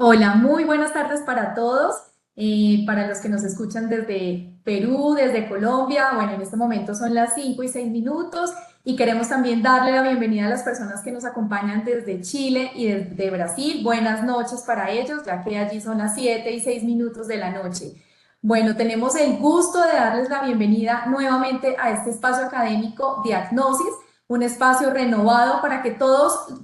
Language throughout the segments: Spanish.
Hola, muy buenas tardes para todos. Para los que nos escuchan desde Perú, desde Colombia, bueno, en este momento son las 5 y 6 minutos y queremos también darle la bienvenida a las personas que nos acompañan desde Chile y desde Brasil. Buenas noches para ellos, ya que allí son las 7 y 6 minutos de la noche. Bueno, tenemos el gusto de darles la bienvenida nuevamente a este espacio académico Diagnosis, un espacio renovado para que todos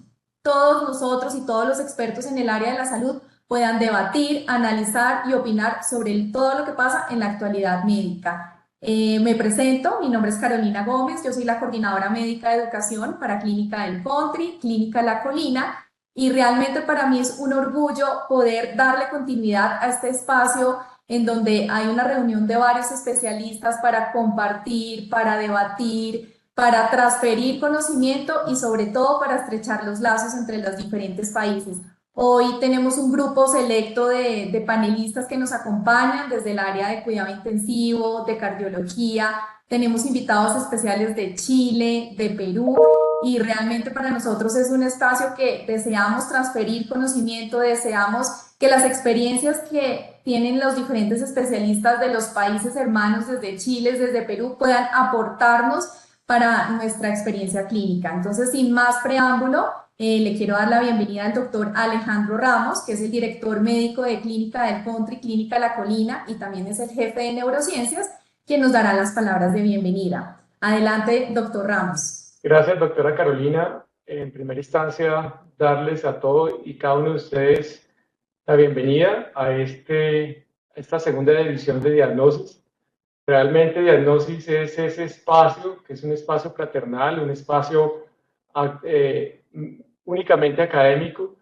nosotros y todos los expertos en el área de la salud puedan debatir, analizar y opinar sobre todo lo que pasa en la actualidad médica. Me presento, mi nombre es Carolina Gómez, yo soy la coordinadora médica de educación para Clínica del Country, Clínica La Colina, y realmente para mí es un orgullo poder darle continuidad a este espacio en donde hay una reunión de varios especialistas para compartir, para debatir, para transferir conocimiento y sobre todo para estrechar los lazos entre los diferentes países. Hoy tenemos un grupo selecto de panelistas que nos acompañan desde el área de cuidado intensivo, de cardiología. Tenemos invitados especiales de Chile, de Perú, y realmente para nosotros es un espacio que deseamos transferir conocimiento, deseamos que las experiencias que tienen los diferentes especialistas de los países hermanos desde Chile, desde Perú, puedan aportarnos para nuestra experiencia clínica. Entonces, sin más preámbulo, le quiero dar la bienvenida al doctor Alejandro Ramos, que es el director médico de Clínica del Country, Clínica La Colina, y también es el jefe de neurociencias, quien nos dará las palabras de bienvenida. Adelante, doctor Ramos. Gracias, doctora Carolina. En primera instancia, darles a todo y cada uno de ustedes la bienvenida a esta segunda edición de Diagnosis. Realmente Diagnosis es ese espacio, que es un espacio fraternal, un espacio eh, únicamente académico,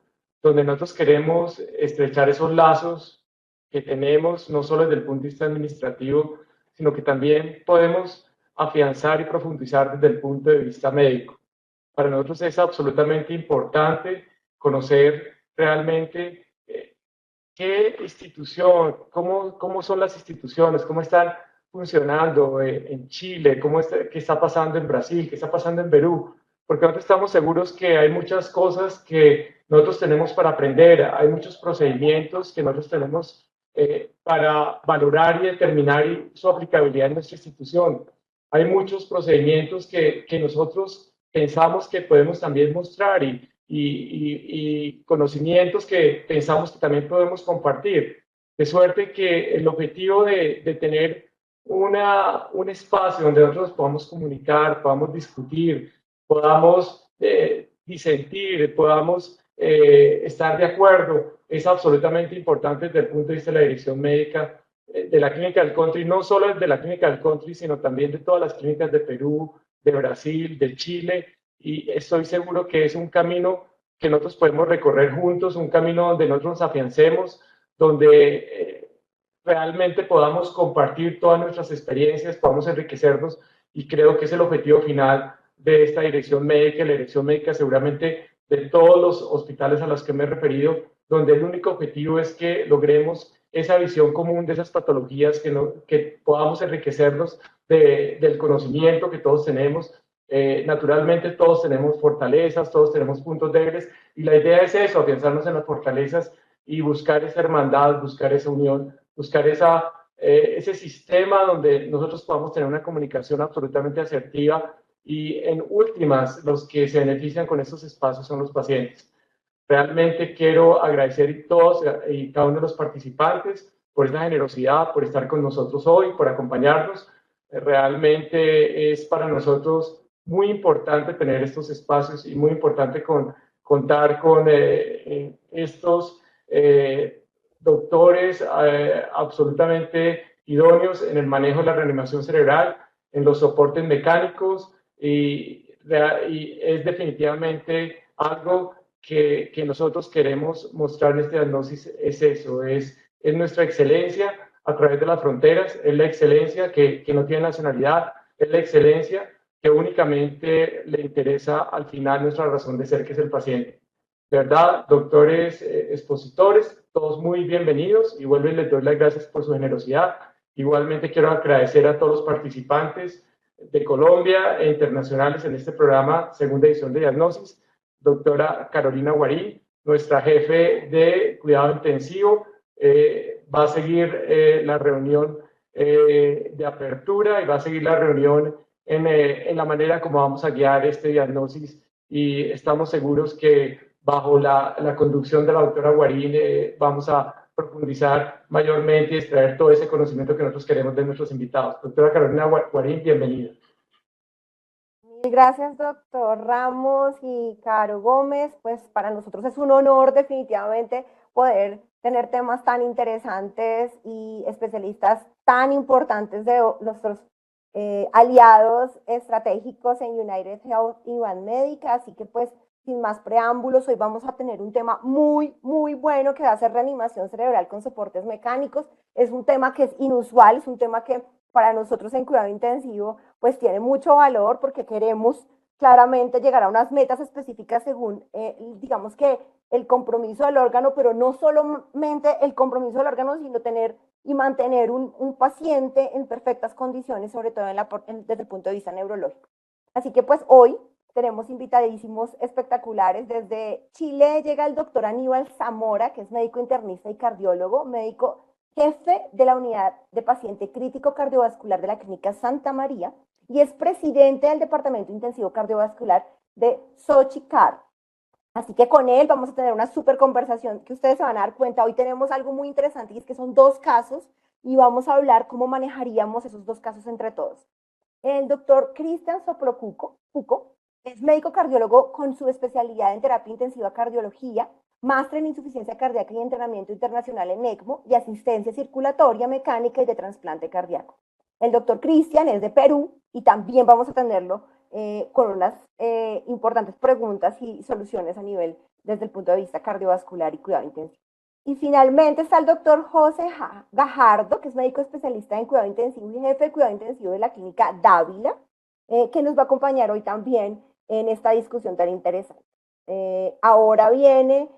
donde nosotros queremos estrechar esos lazos que tenemos, no solo desde el punto de vista administrativo, sino que también podemos afianzar y profundizar desde el punto de vista médico. Para nosotros es absolutamente importante conocer realmente qué institución, cómo son las instituciones, cómo están funcionando en Chile, qué está pasando en Brasil, qué está pasando en Perú, porque nosotros estamos seguros que hay muchas cosas que nosotros tenemos para aprender, hay muchos procedimientos que nosotros tenemos para valorar y determinar su aplicabilidad en nuestra institución. Hay muchos procedimientos que nosotros pensamos que podemos también mostrar y conocimientos que pensamos que también podemos compartir. De suerte que el objetivo de tener un espacio donde nosotros podamos comunicar, podamos discutir, podamos disentir, podamos estar de acuerdo, es absolutamente importante desde el punto de vista de la dirección médica de la Clínica del Country, no solo de la Clínica del Country, sino también de todas las clínicas de Perú, de Brasil, de Chile, y estoy seguro que es un camino que nosotros podemos recorrer juntos, un camino donde nosotros nos afiancemos, donde realmente podamos compartir todas nuestras experiencias, podamos enriquecernos, y creo que es el objetivo final de esta dirección médica, la dirección médica seguramente de todos los hospitales a los que me he referido, donde el único objetivo es que logremos esa visión común de esas patologías, que podamos enriquecernos del conocimiento que todos tenemos. Naturalmente todos tenemos fortalezas, todos tenemos puntos débiles, y la idea es eso, afianzarnos en las fortalezas y buscar esa hermandad, buscar esa unión, buscar ese sistema donde nosotros podamos tener una comunicación absolutamente asertiva, y en últimas los que se benefician con estos espacios son los pacientes. Realmente quiero agradecer a todos y cada uno de los participantes por esa generosidad, por estar con nosotros hoy, por acompañarnos. Realmente es para nosotros muy importante tener estos espacios y muy importante contar con estos doctores absolutamente idóneos en el manejo de la reanimación cerebral, en los soportes mecánicos, y es definitivamente algo que nosotros queremos mostrar en este diagnóstico. Es eso, es nuestra excelencia a través de las fronteras, es la excelencia que no tiene nacionalidad, es la excelencia que únicamente le interesa al final nuestra razón de ser, que es el paciente. De verdad, doctores expositores, todos muy bienvenidos, y vuelvo y les doy las gracias por su generosidad. Igualmente quiero agradecer a todos los participantes de Colombia e internacionales en este programa, segunda edición de Diagnosis. Doctora Carolina Guarín, nuestra jefe de cuidado intensivo. Va a seguir la reunión de apertura y va a seguir la reunión en la manera como vamos a guiar este diagnóstico, y estamos seguros que bajo la conducción de la doctora Guarín vamos a profundizar mayormente y extraer todo ese conocimiento que nosotros queremos de nuestros invitados. Doctora Carolina Guarín, bienvenida. Mil gracias, doctor Ramos y Caro Gómez. Pues para nosotros es un honor definitivamente poder tener temas tan interesantes y especialistas tan importantes de nuestros aliados estratégicos en United Health y One Medica. Así que pues sin más preámbulos, hoy vamos a tener un tema muy bueno que va a ser reanimación cerebral con soportes mecánicos. Es un tema que es inusual, es un tema que para nosotros en cuidado intensivo pues tiene mucho valor porque queremos claramente llegar a unas metas específicas según, digamos que el compromiso del órgano, pero no solamente el compromiso del órgano, sino tener y mantener un paciente en perfectas condiciones, sobre todo desde el punto de vista neurológico. Así que pues hoy tenemos invitadísimos espectaculares. Desde Chile llega el doctor Aníbal Zamora, que es médico internista y cardiólogo, médico jefe de la unidad de paciente crítico cardiovascular de la Clínica Santa María y es presidente del Departamento Intensivo Cardiovascular de Sochicar. Así que con él vamos a tener una súper conversación que ustedes se van a dar cuenta. Hoy tenemos algo muy interesante y es que son 2 casos y vamos a hablar cómo manejaríamos esos 2 casos entre todos. El doctor Cristian Soprocuco es médico cardiólogo con su especialidad en terapia intensiva cardiología, máster en insuficiencia cardíaca y entrenamiento internacional en ECMO y asistencia circulatoria mecánica y de trasplante cardíaco. El doctor Cristian es de Perú y también vamos a tenerlo con unas importantes preguntas y soluciones a nivel desde el punto de vista cardiovascular y cuidado intensivo. Y finalmente está el doctor José Gajardo, que es médico especialista en cuidado intensivo y jefe de cuidado intensivo de la clínica Dávila, que nos va a acompañar hoy también en esta discusión tan interesante. Ahora viene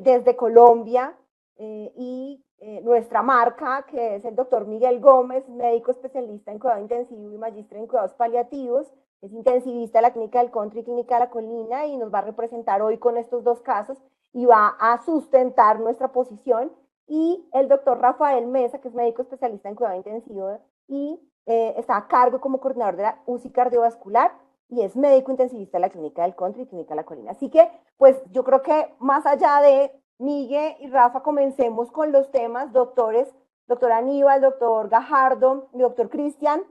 desde Colombia y nuestra marca, que es el doctor Miguel Gómez, médico especialista en cuidado intensivo y magíster en cuidados paliativos, es intensivista de la Clínica del Country y Clínica de la Colina y nos va a representar hoy con estos 2 casos y va a sustentar nuestra posición. Y el doctor Rafael Mesa, que es médico especialista en cuidado intensivo y está a cargo como coordinador de la UCI cardiovascular y es médico intensivista de la Clínica del Country y Clínica de la Colina. Así que, pues yo creo que más allá de Miguel y Rafa, comencemos con los temas. Doctores, doctor Aníbal, doctor Gajardo y doctor Cristian,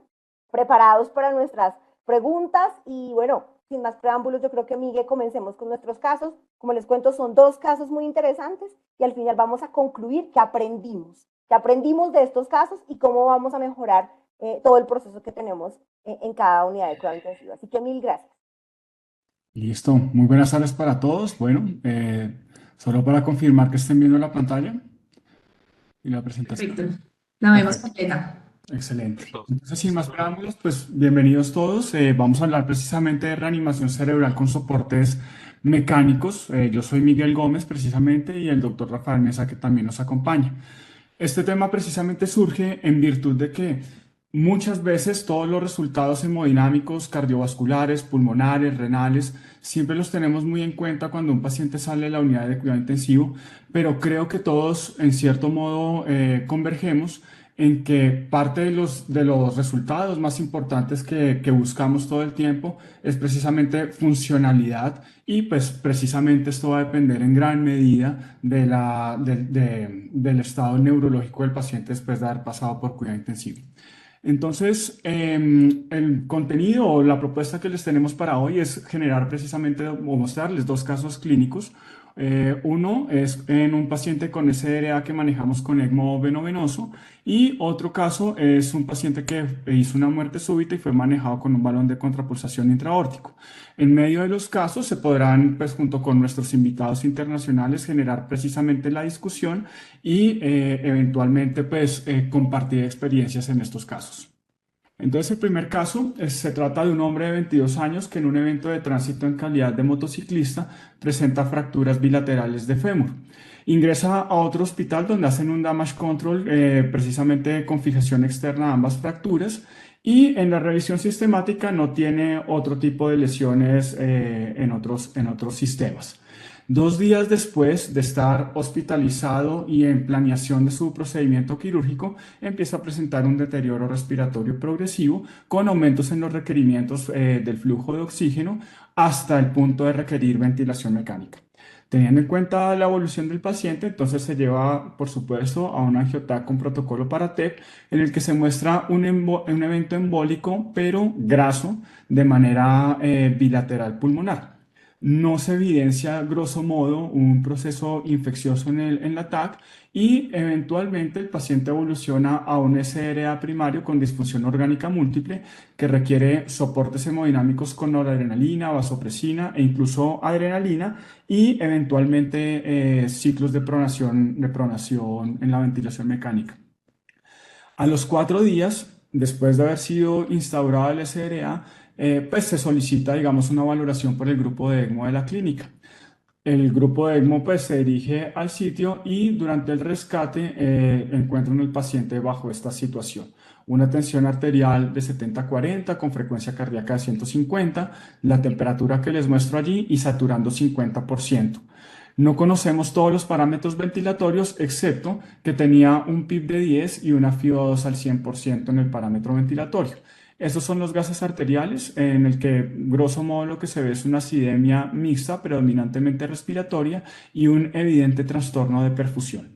preparados para nuestras preguntas. Y bueno, sin más preámbulos, yo creo que Miguel, comencemos con nuestros casos. Como les cuento, son 2 casos muy interesantes y al final vamos a concluir qué aprendimos de estos casos y cómo vamos a mejorar todo el proceso que tenemos en cada unidad de cuidado intensivo. Así que mil gracias. Listo, muy buenas tardes para todos. Bueno, solo para confirmar que estén viendo la pantalla y la presentación. Perfecto, la vemos completa. Excelente. Entonces, sin más preámbulos, pues bienvenidos todos. Vamos a hablar precisamente de reanimación cerebral con soportes mecánicos. Yo soy Miguel Gómez precisamente y el doctor Rafael Mesa, que también nos acompaña. Este tema precisamente surge en virtud de que muchas veces todos los resultados hemodinámicos, cardiovasculares, pulmonares, renales, siempre los tenemos muy en cuenta cuando un paciente sale de la unidad de cuidado intensivo, pero creo que todos en cierto modo convergemos en que parte de los resultados más importantes que buscamos todo el tiempo es precisamente funcionalidad y pues precisamente esto va a depender en gran medida del estado neurológico del paciente después de haber pasado por cuidado intensivo. Entonces, el contenido o la propuesta que les tenemos para hoy es generar precisamente o mostrarles 2 casos clínicos. Uno es en un paciente con SDRA que manejamos con ECMO venovenoso y otro caso es un paciente que hizo una muerte súbita y fue manejado con un balón de contrapulsación intraórtico. En medio de los casos se podrán, pues junto con nuestros invitados internacionales, generar precisamente la discusión y eventualmente pues compartir experiencias en estos casos. Entonces, el primer caso se trata de un hombre de 22 años que en un evento de tránsito en calidad de motociclista presenta fracturas bilaterales de fémur. Ingresa a otro hospital donde hacen un damage control precisamente con fijación externa a ambas fracturas y en la revisión sistemática no tiene otro tipo de lesiones en otros sistemas. 2 días después de estar hospitalizado y en planeación de su procedimiento quirúrgico, empieza a presentar un deterioro respiratorio progresivo con aumentos en los requerimientos del flujo de oxígeno hasta el punto de requerir ventilación mecánica. Teniendo en cuenta la evolución del paciente, entonces se lleva, por supuesto, a un angiotac con protocolo para TEP, en el que se muestra un evento embólico, pero graso, de manera bilateral pulmonar. No se evidencia, grosso modo, un proceso infeccioso en la TAC y eventualmente el paciente evoluciona a un SRA primario con disfunción orgánica múltiple que requiere soportes hemodinámicos con noradrenalina, vasopresina e incluso adrenalina y eventualmente ciclos de pronación en la ventilación mecánica. A los 4 días, después de haber sido instaurado el SRA, pues se solicita, digamos, una valoración por el grupo de ECMO de la clínica. El grupo de ECMO pues, se dirige al sitio y durante el rescate encuentran al paciente bajo esta situación. Una tensión arterial de 70-40 con frecuencia cardíaca de 150, la temperatura que les muestro allí y saturando 50%. No conocemos todos los parámetros ventilatorios, excepto que tenía un PIB de 10 y una FiO2 al 100% en el parámetro ventilatorio. Estos son los gases arteriales, en el que grosso modo lo que se ve es una acidemia mixta, predominantemente respiratoria, y un evidente trastorno de perfusión.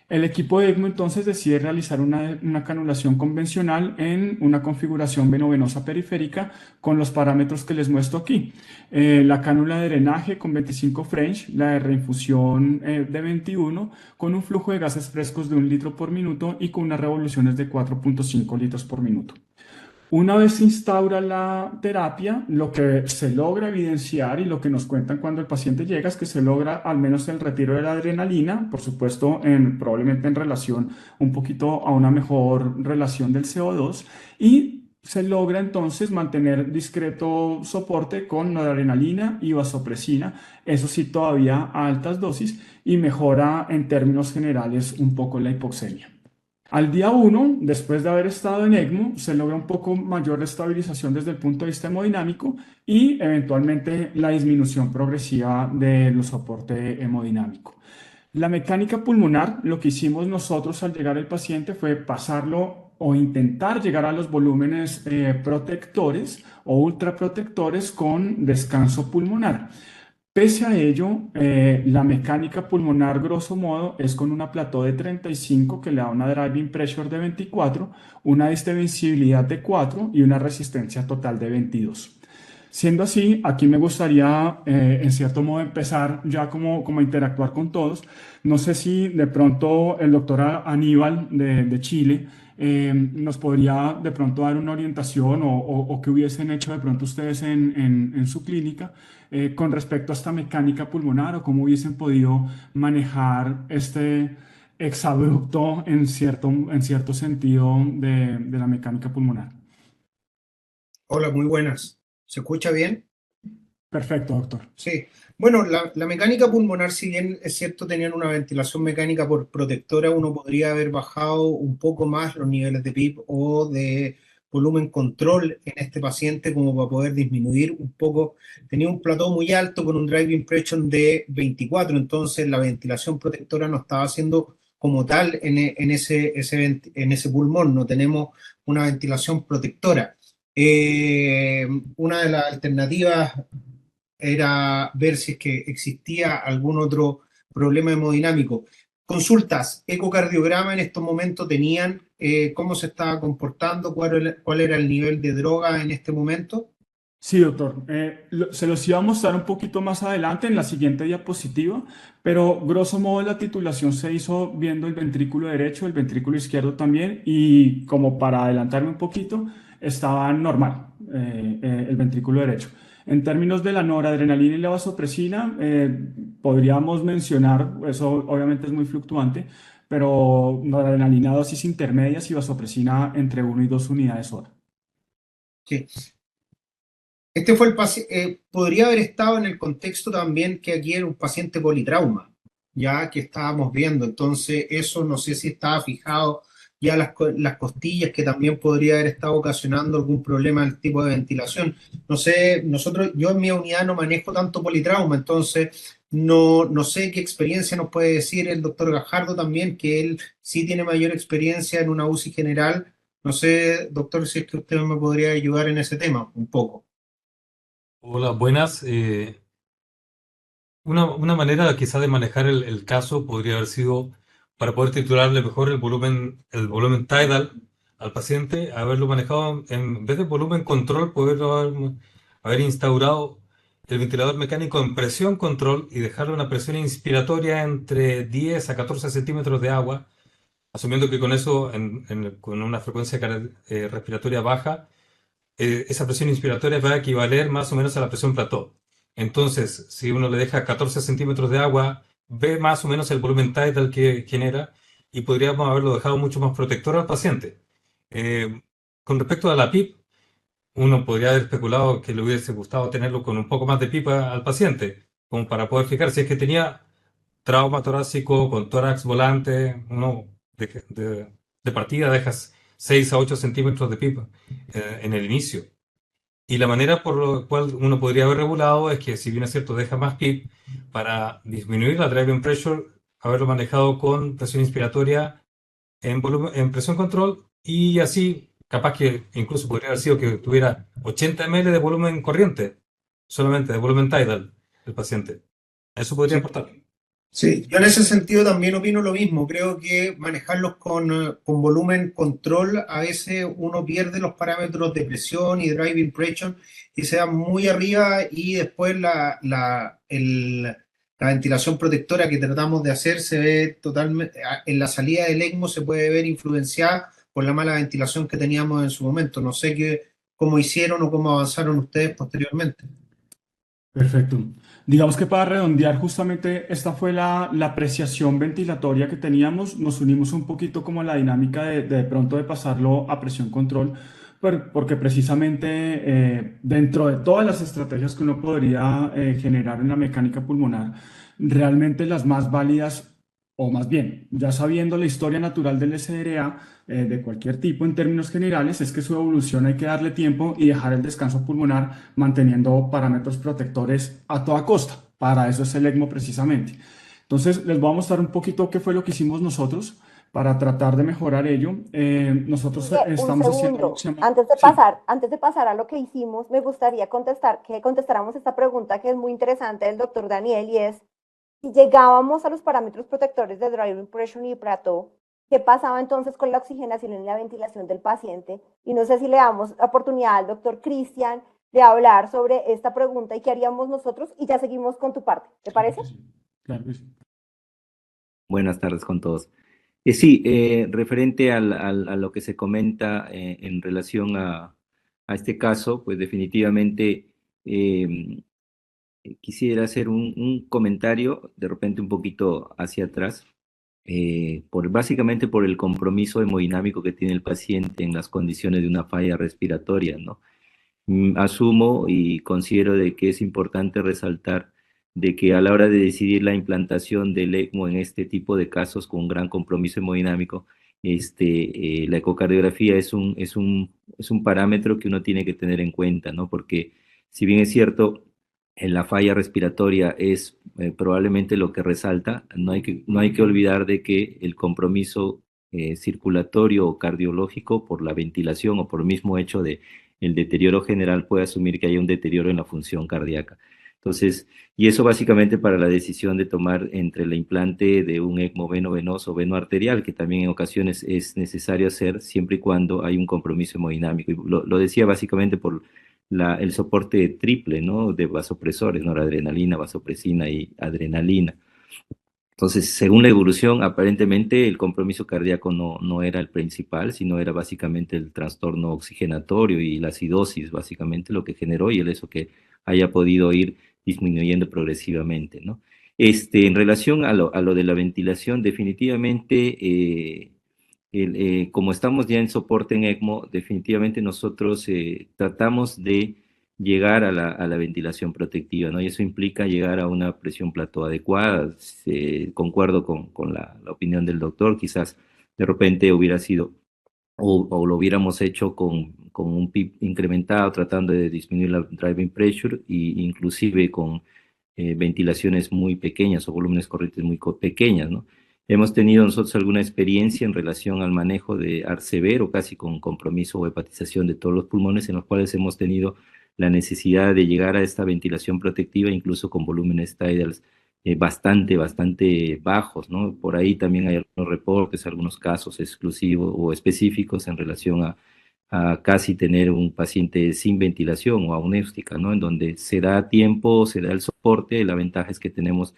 El equipo de ECMO entonces decide realizar una canulación convencional en una configuración venovenosa periférica con los parámetros que les muestro aquí. La cánula de drenaje con 25 French, la de reinfusión de 21, con un flujo de gases frescos de 1 litro por minuto y con unas revoluciones de 4.5 litros por minuto. Una vez se instaura la terapia, lo que se logra evidenciar y lo que nos cuentan cuando el paciente llega es que se logra al menos el retiro de la adrenalina, por supuesto, probablemente en relación un poquito a una mejor relación del CO2 y se logra entonces mantener discreto soporte con noradrenalina y vasopresina, eso sí todavía a altas dosis y mejora en términos generales un poco la hipoxemia. Al día 1, después de haber estado en ECMO, se logra un poco mayor estabilización desde el punto de vista hemodinámico y eventualmente la disminución progresiva del soporte hemodinámico. La mecánica pulmonar, lo que hicimos nosotros al llegar al paciente fue pasarlo o intentar llegar a los volúmenes protectores o ultraprotectores con descanso pulmonar. Pese a ello, la mecánica pulmonar, grosso modo, es con una plató de 35 que le da una driving pressure de 24, una distensibilidad de 4 y una resistencia total de 22. Siendo así, aquí me gustaría, en cierto modo, empezar ya como a interactuar con todos. No sé si de pronto el doctor Aníbal de Chile nos podría de pronto dar una orientación o que hubiesen hecho de pronto ustedes en su clínica con respecto a esta mecánica pulmonar o cómo hubiesen podido manejar este exabrupto en cierto sentido de la mecánica pulmonar. Hola, muy buenas. ¿Se escucha bien? Perfecto, doctor. Sí. Bueno, la mecánica pulmonar, si bien es cierto, tenían una ventilación mecánica por protectora, uno podría haber bajado un poco más los niveles de PIB o de volumen control en este paciente como para poder disminuir un poco. Tenía un plató muy alto con un driving pressure de 24, entonces la ventilación protectora no estaba haciendo como tal en ese pulmón, no tenemos una ventilación protectora. Una de las alternativas era ver si es que existía algún otro problema hemodinámico. Consultas, ecocardiograma en estos momentos tenían, cómo se estaba comportando, cuál era el nivel de droga en este momento. Sí, doctor. Se los iba a mostrar un poquito más adelante en la siguiente diapositiva, pero grosso modo la titulación se hizo viendo el ventrículo derecho, el ventrículo izquierdo también, y como para adelantarme un poquito, estaba normal el ventrículo derecho. En términos de la noradrenalina y la vasopresina, podríamos mencionar, eso obviamente es muy fluctuante, pero noradrenalina dosis intermedias y vasopresina entre 1 y 2 unidades hora. Sí. Este fue el paciente, podría haber estado en el contexto también que aquí era un paciente politrauma, ya que estábamos viendo, entonces eso no sé si estaba fijado ya las costillas, que también podría haber estado ocasionando algún problema del tipo de ventilación. No sé, yo en mi unidad no manejo tanto politrauma, entonces No sé qué experiencia nos puede decir el doctor Gajardo también, que él sí tiene mayor experiencia en una UCI general. No sé, doctor, si es que usted me podría ayudar en ese tema un poco. Hola, buenas. Una manera quizá de manejar el caso podría haber sido para poder titularle mejor el volumen tidal al paciente, haberlo manejado en vez de volumen control, haber instaurado el ventilador mecánico en presión control y dejarle una presión inspiratoria entre 10 a 14 centímetros de agua, asumiendo que con eso, con una frecuencia respiratoria baja, esa presión inspiratoria va a equivaler más o menos a la presión plató. Entonces, si uno le deja 14 centímetros de agua, ve más o menos el volumen tidal que genera y podríamos haberlo dejado mucho más protector al paciente. Con respecto a la PIP, uno podría haber especulado que le hubiese gustado tenerlo con un poco más de PIP al paciente, como para poder fijar si es que tenía trauma torácico con tórax volante, uno de partida dejas 6 a 8 centímetros de PIP en el inicio. Y la manera por la cual uno podría haber regulado es que, si bien es cierto, deja más PIB, para disminuir la driving pressure, haberlo manejado con presión inspiratoria en presión control y así, capaz que incluso podría haber sido que tuviera 80 ml de volumen corriente, solamente de volumen tidal, el paciente. Eso podría Sí. aportar. Sí, yo en ese sentido también opino lo mismo. Creo que manejarlos con volumen control, a veces uno pierde los parámetros de presión y driving pressure y se da muy arriba y después la ventilación protectora que tratamos de hacer se ve totalmente, en la salida del ECMO se puede ver influenciada por la mala ventilación que teníamos en su momento. No sé cómo hicieron o cómo avanzaron ustedes posteriormente. Perfecto. Digamos que para redondear, justamente esta fue la apreciación ventilatoria que teníamos. Nos unimos un poquito como a la dinámica de pronto de pasarlo a presión control, porque precisamente dentro de todas las estrategias que uno podría generar en la mecánica pulmonar, realmente las más válidas, o más bien, ya sabiendo la historia natural del SDRA, de cualquier tipo en términos generales, es que su evolución hay que darle tiempo y dejar el descanso pulmonar manteniendo parámetros protectores a toda costa. Para eso es el ECMO precisamente. Entonces, les voy a mostrar un poquito qué fue lo que hicimos nosotros para tratar de mejorar ello. Nosotros Oye, un estamos haciendo lo que segundo. se llama... Sí, Antes de pasar a lo que hicimos, me gustaría que contestáramos esta pregunta que es muy interesante del doctor Daniel y es, si llegábamos a los parámetros protectores de driving pressure y Prato, ¿qué pasaba entonces con la oxigenación y la ventilación del paciente? Y no sé si le damos la oportunidad al doctor Cristian de hablar sobre esta pregunta y qué haríamos nosotros y ya seguimos con tu parte. ¿Te claro parece? que sí, claro que sí. Buenas tardes con todos. Sí, referente a lo que se comenta en relación a este caso, pues definitivamente quisiera hacer un comentario, de repente un poquito hacia atrás, básicamente por el compromiso hemodinámico que tiene el paciente en las condiciones de una falla respiratoria, ¿no? Asumo y considero de que es importante resaltar de que a la hora de decidir la implantación del ECMO en este tipo de casos con un gran compromiso hemodinámico, la ecocardiografía es un parámetro que uno tiene que tener en cuenta, ¿no? Porque si bien es cierto, en la falla respiratoria es probablemente lo que resalta, no hay que olvidar de que el compromiso circulatorio o cardiológico por la ventilación o por el mismo hecho de el deterioro general puede asumir que hay un deterioro en la función cardíaca. Entonces, y eso básicamente para la decisión de tomar entre el implante de un ECMO veno-venoso o veno-arterial, que también en ocasiones es necesario hacer siempre y cuando hay un compromiso hemodinámico. Y lo decía básicamente por el soporte triple, ¿no? De vasopresores, noradrenalina, vasopresina y adrenalina. Entonces, según la evolución, aparentemente el compromiso cardíaco no era el principal, sino era básicamente el trastorno oxigenatorio y la acidosis, básicamente lo que generó y el eso que haya podido ir disminuyendo progresivamente, ¿no? En relación a lo de la ventilación, definitivamente, como estamos ya en soporte en ECMO, definitivamente nosotros tratamos de llegar a la ventilación protectiva, ¿no? Y eso implica llegar a una presión plató adecuada. Concuerdo con la opinión del doctor, quizás de repente hubiera sido, o lo hubiéramos hecho con un PIB incrementado, tratando de disminuir la driving pressure, e inclusive con ventilaciones muy pequeñas o volúmenes corrientes muy pequeñas, ¿no? Hemos tenido nosotros alguna experiencia en relación al manejo de AR severo, casi con compromiso o hepatización de todos los pulmones, en los cuales hemos tenido la necesidad de llegar a esta ventilación protectiva, incluso con volúmenes tidals bastante bajos, ¿no? Por ahí también hay algunos reportes, algunos casos exclusivos o específicos en relación a casi tener un paciente sin ventilación o anéustica, ¿no? En donde se da tiempo, se da el soporte. La ventaja es que tenemos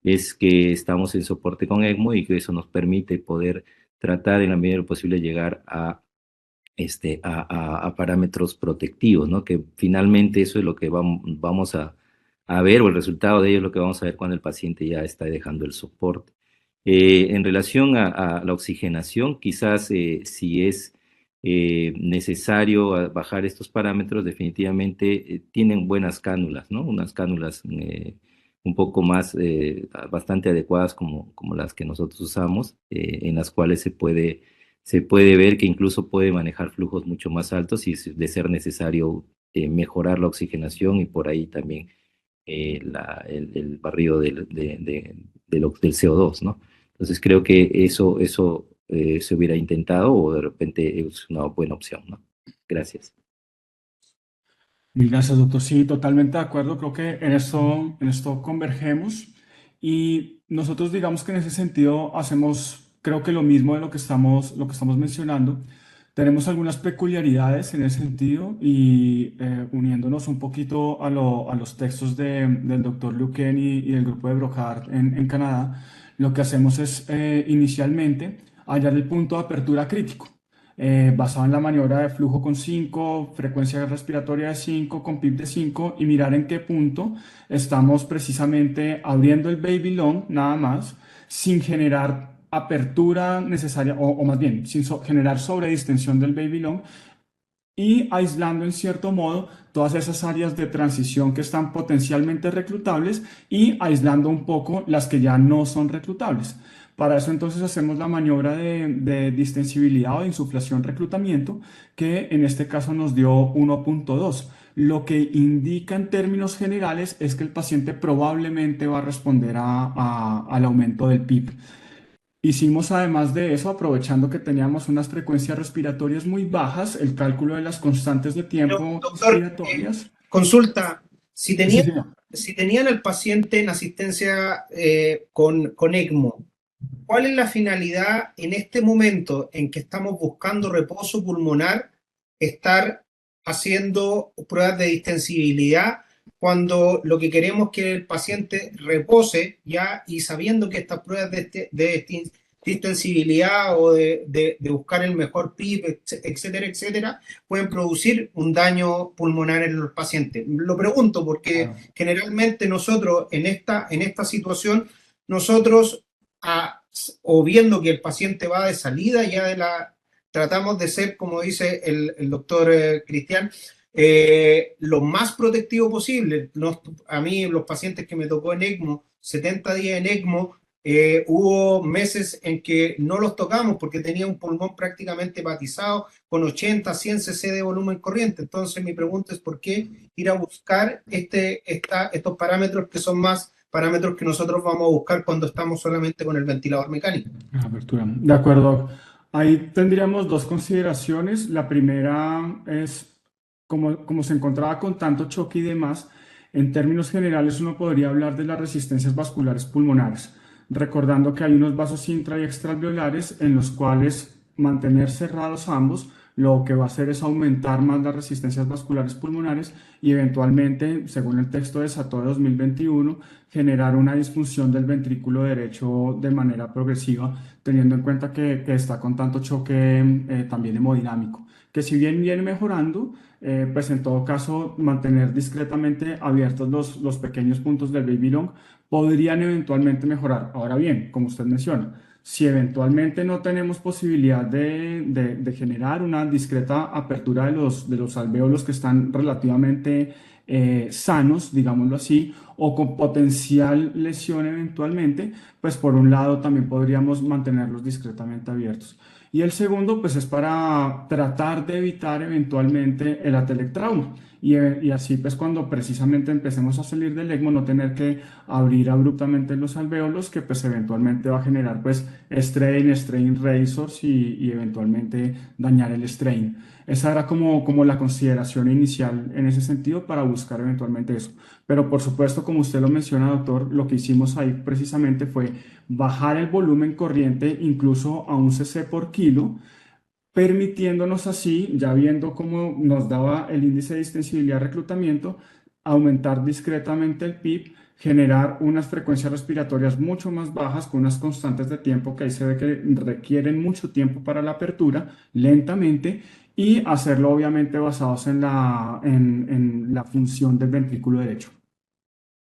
es que estamos en soporte con ECMO y que eso nos permite poder tratar en la medida de lo posible llegar a parámetros protectivos, ¿no? Que finalmente eso es lo que vamos a ver, o el resultado de ello es lo que vamos a ver cuando el paciente ya está dejando el soporte. En relación a la oxigenación, quizás si es necesario bajar estos parámetros, definitivamente tienen buenas cánulas, ¿no? Unas cánulas un poco más, bastante adecuadas como las que nosotros usamos, en las cuales se puede ver que incluso puede manejar flujos mucho más altos y de ser necesario mejorar la oxigenación y por ahí también el barrido del CO2, ¿no? Entonces creo que eso se hubiera intentado o de repente es una buena opción, ¿no? Gracias. Mil gracias, doctor. Sí, totalmente de acuerdo. Creo que en esto convergemos y nosotros digamos que en ese sentido hacemos, creo que lo mismo de lo que estamos mencionando. Tenemos algunas peculiaridades en ese sentido y uniéndonos un poquito a los textos del doctor Luquen y del grupo de Brocard en Canadá, lo que hacemos es inicialmente hallar el punto de apertura crítico. Basado en la maniobra de flujo con 5, frecuencia respiratoria de 5, con PIB de 5 y mirar en qué punto estamos precisamente abriendo el baby lung nada más, sin generar apertura necesaria o más bien sin generar sobredistensión del baby lung y aislando en cierto modo todas esas áreas de transición que están potencialmente reclutables y aislando un poco las que ya no son reclutables. Para eso entonces hacemos la maniobra de distensibilidad o de insuflación reclutamiento, que en este caso nos dio 1.2. Lo que indica en términos generales es que el paciente probablemente va a responder al aumento del PIB. Hicimos además de eso, aprovechando que teníamos unas frecuencias respiratorias muy bajas, el cálculo de las constantes de tiempo Doctor, respiratorias. Consulta, si Sí, señor. tenían al paciente en asistencia con ECMO, ¿cuál es la finalidad en este momento en que estamos buscando reposo pulmonar, estar haciendo pruebas de distensibilidad cuando lo que queremos es que el paciente repose ya y sabiendo que estas pruebas de distensibilidad o de buscar el mejor PIB, etcétera, etcétera, pueden producir un daño pulmonar en los pacientes? Lo pregunto porque generalmente nosotros en esta situación, nosotros o viendo que el paciente va de salida ya tratamos de ser, como dice el doctor Cristian, lo más protectivo posible. A mí, los pacientes que me tocó en ECMO, 70 días en ECMO, hubo meses en que no los tocamos porque tenía un pulmón prácticamente hepatizado con 80, 100 cc de volumen corriente. Entonces mi pregunta es ¿por qué ir a buscar estos parámetros que son más parámetros que nosotros vamos a buscar cuando estamos solamente con el ventilador mecánico? Apertura. De acuerdo. Ahí tendríamos dos consideraciones. La primera es, como se encontraba con tanto choque y demás, en términos generales uno podría hablar de las resistencias vasculares pulmonares, recordando que hay unos vasos intra y extraalveolares en los cuales mantener cerrados ambos lo que va a hacer es aumentar más las resistencias vasculares pulmonares y eventualmente, según el texto de SATO 2021, generar una disfunción del ventrículo derecho de manera progresiva, teniendo en cuenta que está con tanto choque también hemodinámico, que si bien viene mejorando, pues en todo caso mantener discretamente abiertos los pequeños puntos del baby lung podrían eventualmente mejorar. Ahora bien, como usted menciona, si eventualmente no tenemos posibilidad de generar una discreta apertura de los alvéolos que están relativamente sanos, digámoslo así, o con potencial lesión eventualmente, pues por un lado también podríamos mantenerlos discretamente abiertos. Y el segundo, pues es para tratar de evitar eventualmente el atelectrauma. Y así, pues cuando precisamente empecemos a salir del ECMO, no tener que abrir abruptamente los alvéolos, que pues eventualmente va a generar pues strain razors y eventualmente dañar el strain. Esa era como la consideración inicial en ese sentido para buscar eventualmente eso. Pero por supuesto, como usted lo menciona, doctor, lo que hicimos ahí precisamente fue bajar el volumen corriente incluso a un cc por kilo, permitiéndonos así, ya viendo cómo nos daba el índice de distensibilidad de reclutamiento, aumentar discretamente el PIB, generar unas frecuencias respiratorias mucho más bajas con unas constantes de tiempo que ahí se ve que requieren mucho tiempo para la apertura, lentamente, y hacerlo obviamente basados en la función del ventrículo derecho.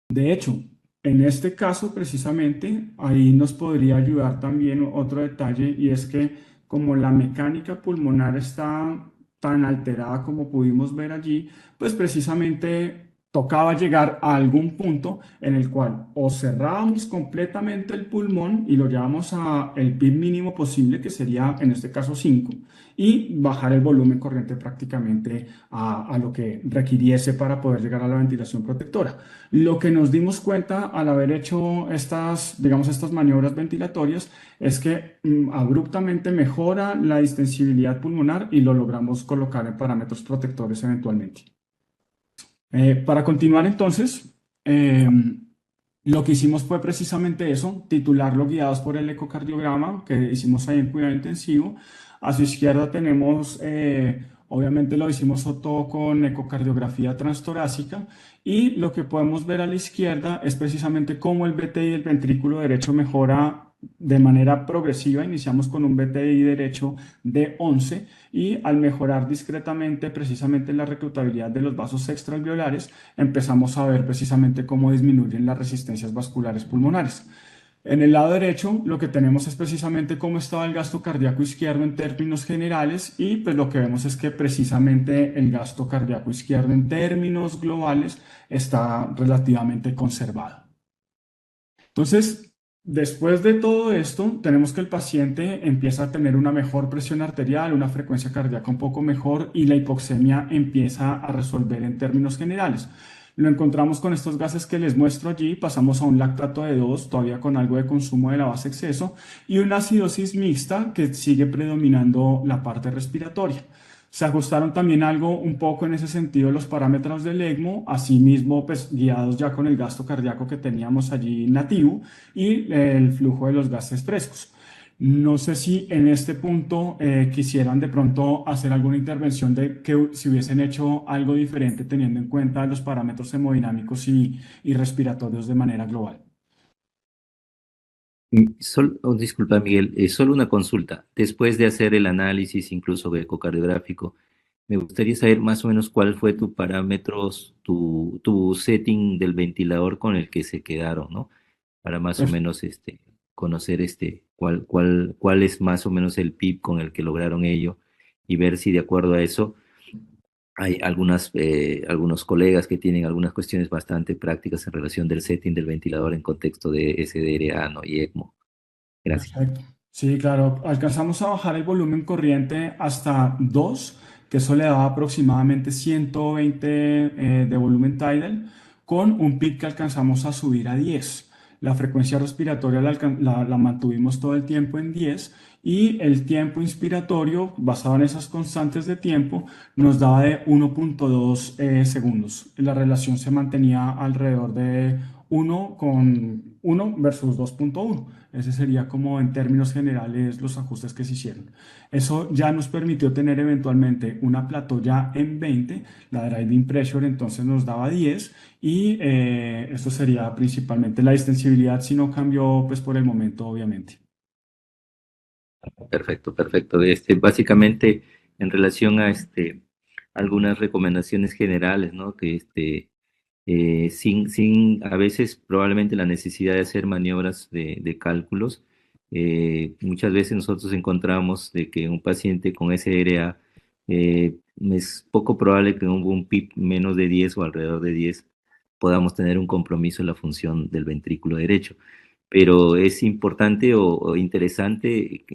De hecho, en este caso precisamente, ahí nos podría ayudar también otro detalle, y es que como la mecánica pulmonar está tan alterada como pudimos ver allí, pues precisamente tocaba llegar a algún punto en el cual o cerrábamos completamente el pulmón y lo llevamos a el PIB mínimo posible, que sería en este caso 5, y bajar el volumen corriente prácticamente a lo que requiriese para poder llegar a la ventilación protectora. Lo que nos dimos cuenta al haber hecho estas, digamos, estas maniobras ventilatorias es que abruptamente mejora la distensibilidad pulmonar y lo logramos colocar en parámetros protectores eventualmente. Para continuar entonces, lo que hicimos fue precisamente eso, titularlo guiados por el ecocardiograma que hicimos ahí en cuidado intensivo. A su izquierda tenemos, obviamente lo hicimos todo con ecocardiografía transtorácica, y lo que podemos ver a la izquierda es precisamente cómo el BTI del ventrículo derecho mejora de manera progresiva. Iniciamos con un BTI derecho de 11 y al mejorar discretamente precisamente la reclutabilidad de los vasos extraalveolares, empezamos a ver precisamente cómo disminuyen las resistencias vasculares pulmonares. En el lado derecho lo que tenemos es precisamente cómo estaba el gasto cardíaco izquierdo en términos generales, y pues lo que vemos es que precisamente el gasto cardíaco izquierdo en términos globales está relativamente conservado. Entonces, después de todo esto, tenemos que el paciente empieza a tener una mejor presión arterial, una frecuencia cardíaca un poco mejor, y la hipoxemia empieza a resolver en términos generales. Lo encontramos con estos gases que les muestro allí. Pasamos a un lactato de 2, todavía con algo de consumo de la base exceso, y una acidosis mixta que sigue predominando la parte respiratoria. Se ajustaron también algo un poco en ese sentido los parámetros del ECMO, asimismo pues guiados ya con el gasto cardíaco que teníamos allí nativo y el flujo de los gases frescos. No sé si en este punto quisieran de pronto hacer alguna intervención de que si hubiesen hecho algo diferente teniendo en cuenta los parámetros hemodinámicos y respiratorios de manera global. Disculpa, Miguel, solo una consulta. Después de hacer el análisis, incluso ecocardiográfico, me gustaría saber más o menos cuál fue tu parámetros, tu setting del ventilador con el que se quedaron, ¿no? Para más o menos conocer cuál es más o menos el PIB con el que lograron ello, y ver si de acuerdo a eso hay algunos colegas que tienen algunas cuestiones bastante prácticas en relación del setting del ventilador en contexto de SDRA, ¿no? Y ECMO. Gracias. Perfecto. Sí, claro. Alcanzamos a bajar el volumen corriente hasta 2, que eso le daba aproximadamente 120 de volumen tidal, con un pic que alcanzamos a subir a 10. La frecuencia respiratoria la mantuvimos todo el tiempo en 10, y el tiempo inspiratorio, basado en esas constantes de tiempo, nos daba de 1.2 segundos. La relación se mantenía alrededor de 1 versus 2.1. Ese sería como en términos generales los ajustes que se hicieron. Eso ya nos permitió tener eventualmente una plató ya en 20, la driving pressure entonces nos daba 10, y esto sería principalmente la distensibilidad, si no cambió pues por el momento obviamente. Perfecto, perfecto. Básicamente, en relación a algunas recomendaciones generales, ¿no? Que sin a veces probablemente la necesidad de hacer maniobras de cálculos, muchas veces nosotros encontramos de que un paciente con SDRA es poco probable que con un PIB menos de 10 o alrededor de 10 podamos tener un compromiso en la función del ventrículo derecho. Pero es importante o interesante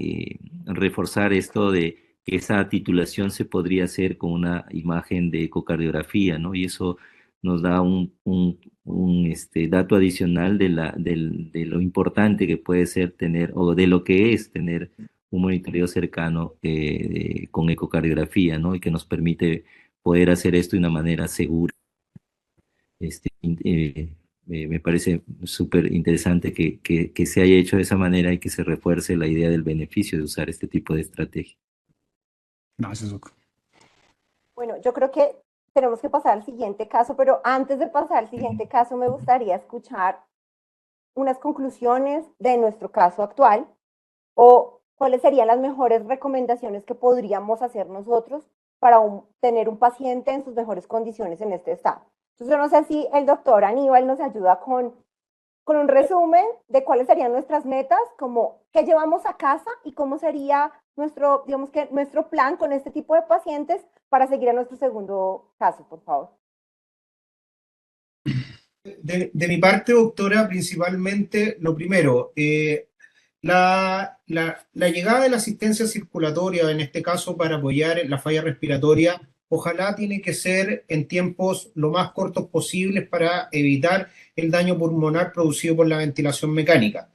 reforzar esto de que esa titulación se podría hacer con una imagen de ecocardiografía, ¿no? Y eso nos da un dato adicional de lo importante que puede ser tener, o de lo que es tener un monitoreo cercano con ecocardiografía, ¿no? Y que nos permite poder hacer esto de una manera segura. Me parece súper interesante que se haya hecho de esa manera y que se refuerce la idea del beneficio de usar este tipo de estrategia. Gracias, Doc. Bueno, yo creo que tenemos que pasar al siguiente caso, pero antes de pasar al siguiente caso, me gustaría escuchar unas conclusiones de nuestro caso actual o cuáles serían las mejores recomendaciones que podríamos hacer nosotros para tener un paciente en sus mejores condiciones en este estado. Entonces, yo no sé si el doctor Aníbal nos ayuda con un resumen de cuáles serían nuestras metas, como qué llevamos a casa y cómo sería nuestro, digamos que nuestro plan con este tipo de pacientes para seguir a nuestro segundo caso, por favor. De mi parte, doctora, principalmente, lo primero, la llegada de la asistencia circulatoria, en este caso para apoyar la falla respiratoria, ojalá tiene que ser en tiempos lo más cortos posibles para evitar el daño pulmonar producido por la ventilación mecánica.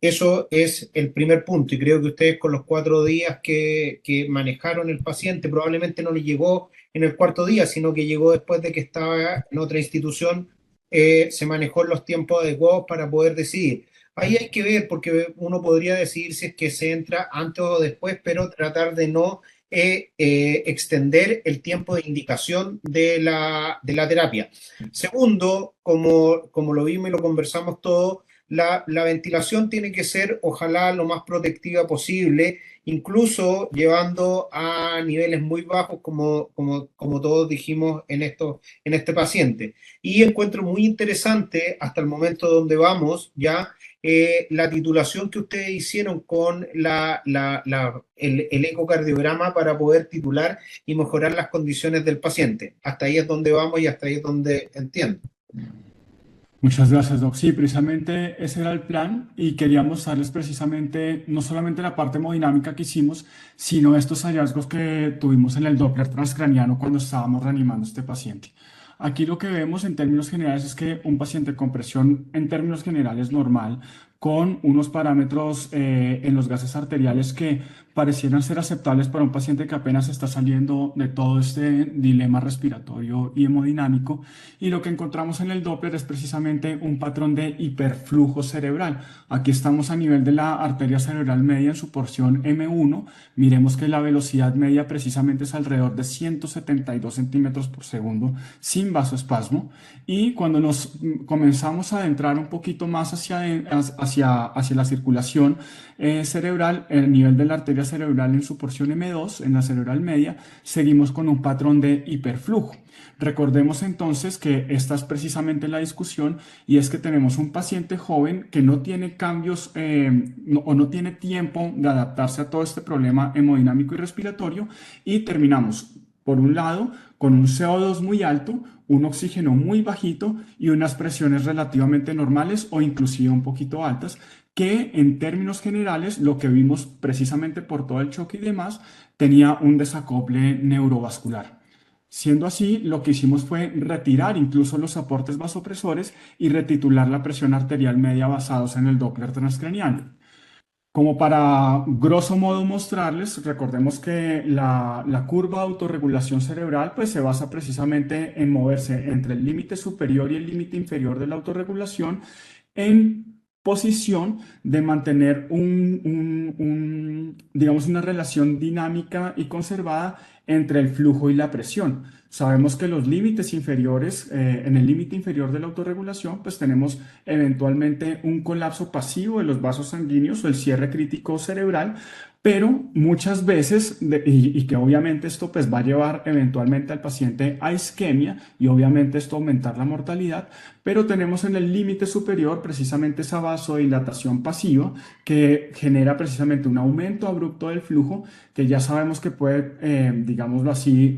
Eso es el primer punto, y creo que ustedes con los 4 días que manejaron el paciente probablemente no le llegó en el 4.º día, sino que llegó después de que estaba en otra institución, se manejó en los tiempos adecuados para poder decidir. Ahí hay que ver, porque uno podría decidir si es que se entra antes o después, pero tratar de no extender el tiempo de indicación de la terapia. Segundo, como lo vimos y lo conversamos todos, la ventilación tiene que ser, ojalá, lo más protectiva posible, incluso llevando a niveles muy bajos, como todos dijimos en este paciente. Y encuentro muy interesante, hasta el momento donde vamos, ya la titulación que ustedes hicieron con el ecocardiograma para poder titular y mejorar las condiciones del paciente. Hasta ahí es donde vamos y hasta ahí es donde entiendo. Muchas gracias, Doc. Sí, precisamente ese era el plan y quería mostrarles precisamente no solamente la parte hemodinámica que hicimos, sino estos hallazgos que tuvimos en el Doppler transcraniano cuando estábamos reanimando a este paciente. Aquí lo que vemos en términos generales es que un paciente con presión en términos generales normal, con unos parámetros en los gases arteriales que parecieran ser aceptables para un paciente que apenas está saliendo de todo este dilema respiratorio y hemodinámico. Y lo que encontramos en el Doppler es precisamente un patrón de hiperflujo cerebral. Aquí estamos a nivel de la arteria cerebral media en su porción M1. Miremos que la velocidad media precisamente es alrededor de 172 centímetros por segundo sin vasoespasmo. Y cuando nos comenzamos a adentrar un poquito más hacia la circulación cerebral, el nivel de la arteria cerebral en su porción M2, en la cerebral media, seguimos con un patrón de hiperflujo. Recordemos entonces que esta es precisamente la discusión, y es que tenemos un paciente joven que no tiene cambios o no tiene tiempo de adaptarse a todo este problema hemodinámico y respiratorio, y terminamos, por un lado, con un CO2 muy alto, un oxígeno muy bajito y unas presiones relativamente normales o inclusive un poquito altas, que en términos generales, lo que vimos precisamente por todo el choque y demás, tenía un desacople neurovascular. Siendo así, lo que hicimos fue retirar incluso los aportes vasopresores y retitular la presión arterial media basados en el Doppler transcraniano. Como para grosso modo mostrarles, recordemos que la curva de autorregulación cerebral pues, se basa precisamente en moverse entre el límite superior y el límite inferior de la autorregulación en posición de mantener digamos, una relación dinámica y conservada entre el flujo y la presión. Sabemos que los límites inferiores, en el límite inferior de la autorregulación, pues tenemos eventualmente un colapso pasivo de los vasos sanguíneos o el cierre crítico cerebral, pero muchas veces, y que obviamente esto pues va a llevar eventualmente al paciente a isquemia y obviamente esto aumentar la mortalidad, pero tenemos en el límite superior precisamente esa vasodilatación pasiva que genera precisamente un aumento abrupto del flujo que ya sabemos que puede, digámoslo así,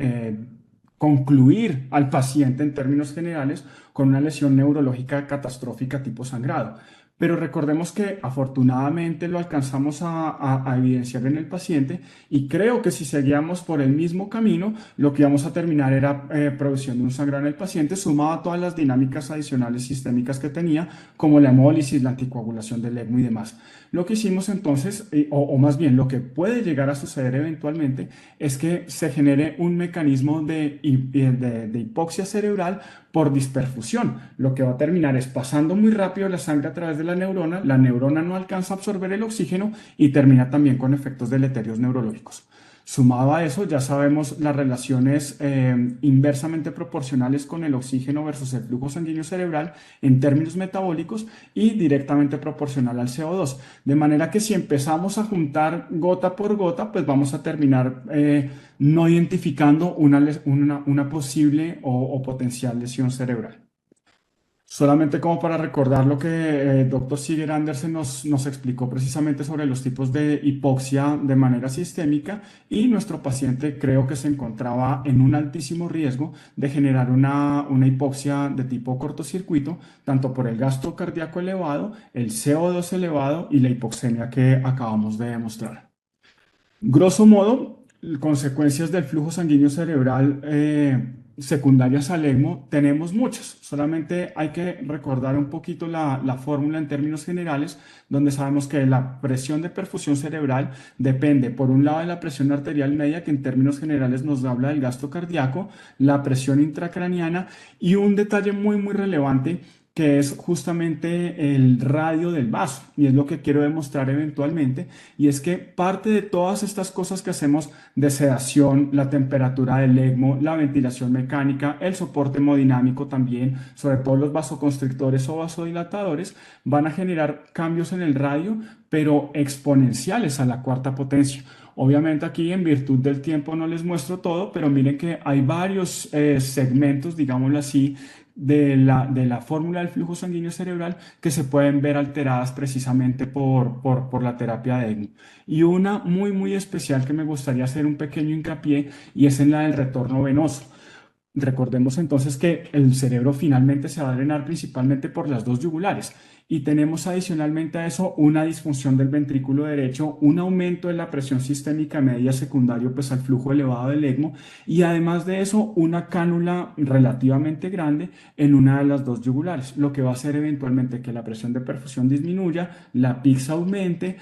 concluir al paciente en términos generales con una lesión neurológica catastrófica tipo sangrado. pero recordemos que afortunadamente lo alcanzamos a evidenciar en el paciente y creo que si seguíamos por el mismo camino, lo que íbamos a terminar era produciendo un sangrado en el paciente sumado a todas las dinámicas adicionales sistémicas que tenía, como la hemólisis, la anticoagulación del ECMO y demás. Lo que hicimos entonces, o más bien lo que puede llegar a suceder eventualmente, es que se genere un mecanismo de hipoxia cerebral por disperfusión. Lo que va a terminar es pasando muy rápido la sangre a través de la neurona no alcanza a absorber el oxígeno y termina también con efectos deleterios neurológicos. Sumado a eso, ya sabemos las relaciones inversamente proporcionales con el oxígeno versus el flujo sanguíneo cerebral en términos metabólicos y directamente proporcional al CO2. De manera que si empezamos a juntar gota por gota, pues vamos a terminar no identificando una posible o potencial lesión cerebral. Solamente como para recordar lo que el doctor Sigurd Andersen nos explicó precisamente sobre los tipos de hipoxia de manera sistémica y nuestro paciente creo que se encontraba en un altísimo riesgo de generar una hipoxia de tipo cortocircuito, tanto por el gasto cardíaco elevado, el CO2 elevado y la hipoxemia que acabamos de demostrar. Grosso modo, consecuencias del flujo sanguíneo cerebral secundarias al ECMO tenemos muchas. Solamente hay que recordar un poquito la fórmula en términos generales, donde sabemos que la presión de perfusión cerebral depende, por un lado, de la presión arterial media, que en términos generales nos habla del gasto cardíaco, la presión intracraniana y un detalle muy, muy relevante, que es justamente el radio del vaso, y es lo que quiero demostrar eventualmente, y es que parte de todas estas cosas que hacemos de sedación, la temperatura del ECMO, la ventilación mecánica, el soporte hemodinámico también, sobre todo los vasoconstrictores o vasodilatadores, van a generar cambios en el radio, pero exponenciales a la cuarta potencia. Obviamente aquí en virtud del tiempo no les muestro todo, pero miren que hay varios segmentos, digámoslo así, de la fórmula del flujo sanguíneo cerebral que se pueden ver alteradas precisamente por la terapia de ECMO. Y una muy, muy especial que me gustaría hacer un pequeño hincapié y es en la del retorno venoso. Recordemos entonces que el cerebro finalmente se va a drenar principalmente por las dos yugulares y tenemos adicionalmente a eso una disfunción del ventrículo derecho, un aumento de la presión sistémica media secundario pues al flujo elevado del ECMO y además de eso una cánula relativamente grande en una de las dos yugulares, lo que va a hacer eventualmente que la presión de perfusión disminuya, la PIX aumente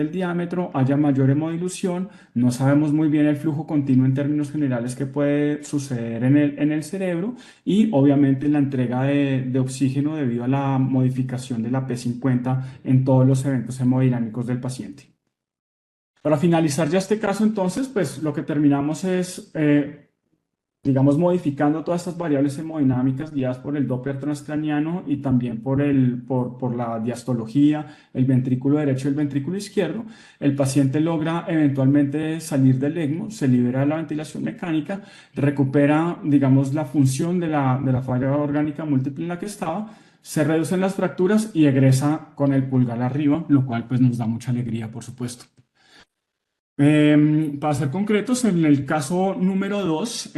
el diámetro, haya mayor hemodilución, no sabemos muy bien el flujo continuo en términos generales que puede suceder en el cerebro y obviamente la entrega de oxígeno debido a la modificación de la P50 en todos los eventos hemodinámicos del paciente. Para finalizar ya este caso, entonces, pues lo que terminamos es, digamos, modificando todas estas variables hemodinámicas guiadas por el Doppler transcraniano y también por la diastología, el ventrículo derecho y el ventrículo izquierdo. El paciente logra eventualmente salir del ECMO, se libera de la ventilación mecánica, recupera, digamos, la función de la falla orgánica múltiple en la que estaba, se reducen las fracturas y egresa con el pulgar arriba, lo cual pues nos da mucha alegría, por supuesto. Para ser concretos, en el caso número 2,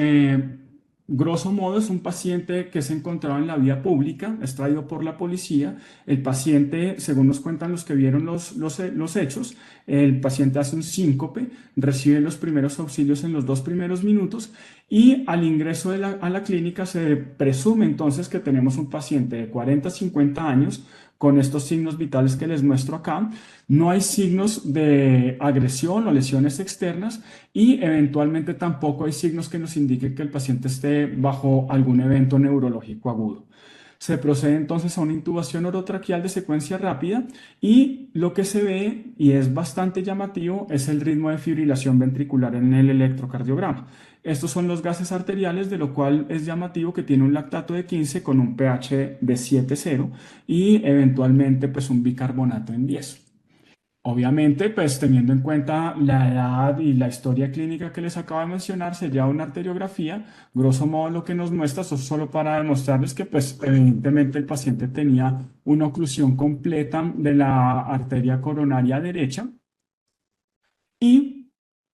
grosso modo es un paciente que se encontraba en la vía pública, es traído por la policía. El paciente, según nos cuentan los que vieron los hechos, el paciente hace un síncope, recibe los primeros auxilios en los 2 primeros minutos y al ingreso a la clínica se presume entonces que tenemos un paciente de 40-50 años con estos signos vitales que les muestro acá. No hay signos de agresión o lesiones externas y eventualmente tampoco hay signos que nos indiquen que el paciente esté bajo algún evento neurológico agudo. Se procede entonces a una intubación orotraqueal de secuencia rápida y lo que se ve, y es bastante llamativo, es el ritmo de fibrilación ventricular en el electrocardiograma. Estos son los gases arteriales, de lo cual es llamativo que tiene un lactato de 15 con un pH de 7,0 y eventualmente pues un bicarbonato en 10. Obviamente, pues teniendo en cuenta la edad y la historia clínica que les acabo de mencionar, sería una arteriografía. Grosso modo lo que nos muestra, eso es solo para demostrarles que pues evidentemente el paciente tenía una oclusión completa de la arteria coronaria derecha y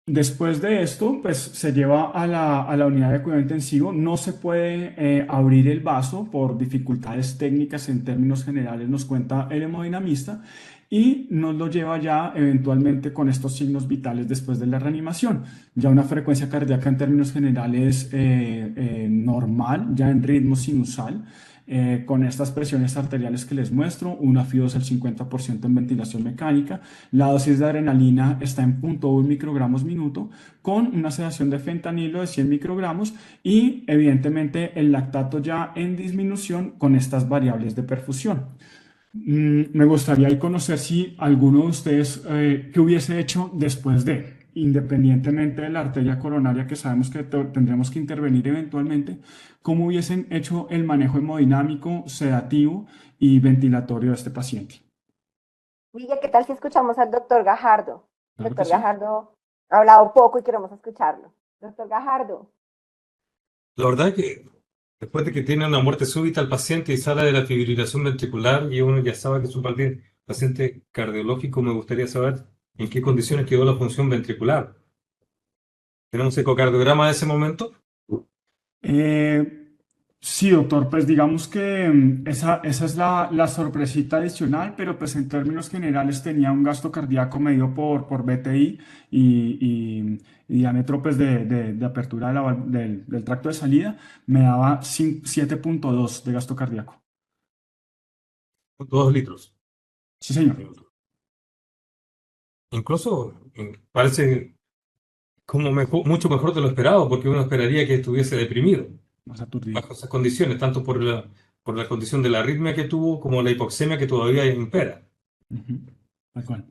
Después de esto, pues se lleva a la unidad de cuidado intensivo. No se puede abrir el vaso por dificultades técnicas en términos generales, nos cuenta el hemodinamista, y nos lo lleva ya eventualmente con estos signos vitales después de la reanimación. Ya una frecuencia cardíaca en términos generales normal, ya en ritmo sinusal. Con estas presiones arteriales que les muestro, una FI2 al 50% en ventilación mecánica, la dosis de adrenalina está en 0.1 microgramos minuto, con una sedación de fentanilo de 100 microgramos y evidentemente el lactato ya en disminución con estas variables de perfusión. Me gustaría ahí conocer si alguno de ustedes, qué hubiese hecho después de, independientemente de la arteria coronaria que sabemos que tendremos que intervenir eventualmente, cómo hubiesen hecho el manejo hemodinámico, sedativo y ventilatorio de este paciente. Miguel, ¿qué tal si escuchamos al doctor Gajardo? Claro Doctor que sí. Gajardo ha hablado poco y queremos escucharlo. Doctor Gajardo. La verdad es que después de que tiene una muerte súbita el paciente y sale de la fibrilación ventricular y uno ya sabe que es un paciente cardiológico, me gustaría saber en qué condiciones quedó la función ventricular. ¿Tenemos ecocardiograma de ese momento? Sí, doctor, pues digamos que esa es la sorpresita adicional, pero pues en términos generales tenía un gasto cardíaco medido por BTI y diámetro pues de apertura del tracto de salida, me daba 7.2 de gasto cardíaco. 2 litros. Sí, señor. Incluso parece como mucho mejor de lo esperado, porque uno esperaría que estuviese deprimido Más aturdido. bajo esas condiciones, tanto por la condición de la arritmia que tuvo como la hipoxemia que todavía impera. Tal cual.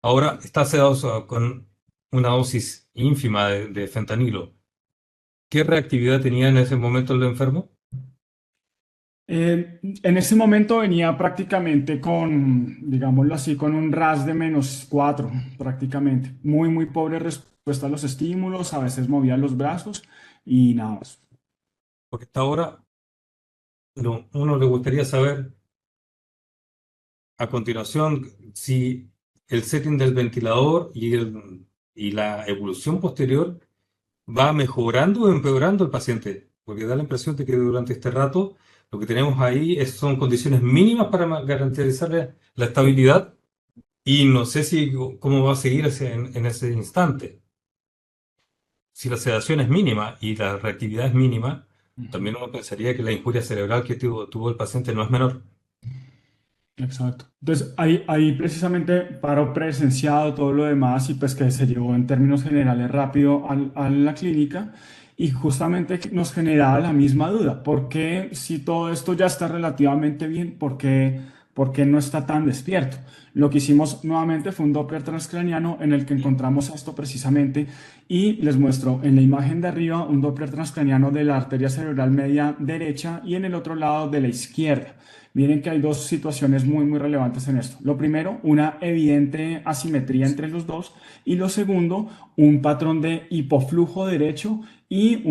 Ahora está sedado con una dosis ínfima de fentanilo. ¿Qué reactividad tenía en ese momento el enfermo? En ese momento venía prácticamente con, digámoslo así, con un RAS de -4, prácticamente. Muy, muy pobre respuesta a los estímulos, a veces movía los brazos y nada más. Porque hasta ahora uno le gustaría saber a continuación si el setting del ventilador y la evolución posterior va mejorando o empeorando el paciente, porque da la impresión de que durante este rato lo que tenemos ahí son condiciones mínimas para garantizarle la estabilidad y no sé cómo va a seguir en ese instante. Si la sedación es mínima y la reactividad es mínima, también uno pensaría que la injuria cerebral que tuvo el paciente no es menor. Exacto. Entonces, ahí precisamente paro presenciado todo lo demás y pues que se llevó en términos generales rápido a la clínica y justamente nos generaba la misma duda. ¿Por qué si todo esto ya está relativamente bien, por qué no está tan despierto? Lo que hicimos nuevamente fue un Doppler transcraniano en el que encontramos esto precisamente y les muestro en la imagen de arriba un Doppler transcraniano de la arteria cerebral media derecha y en el otro lado de la izquierda. Miren que hay dos situaciones muy, muy relevantes en esto. Lo primero, una evidente asimetría entre los dos. Y lo segundo, un patrón de hipoflujo derecho y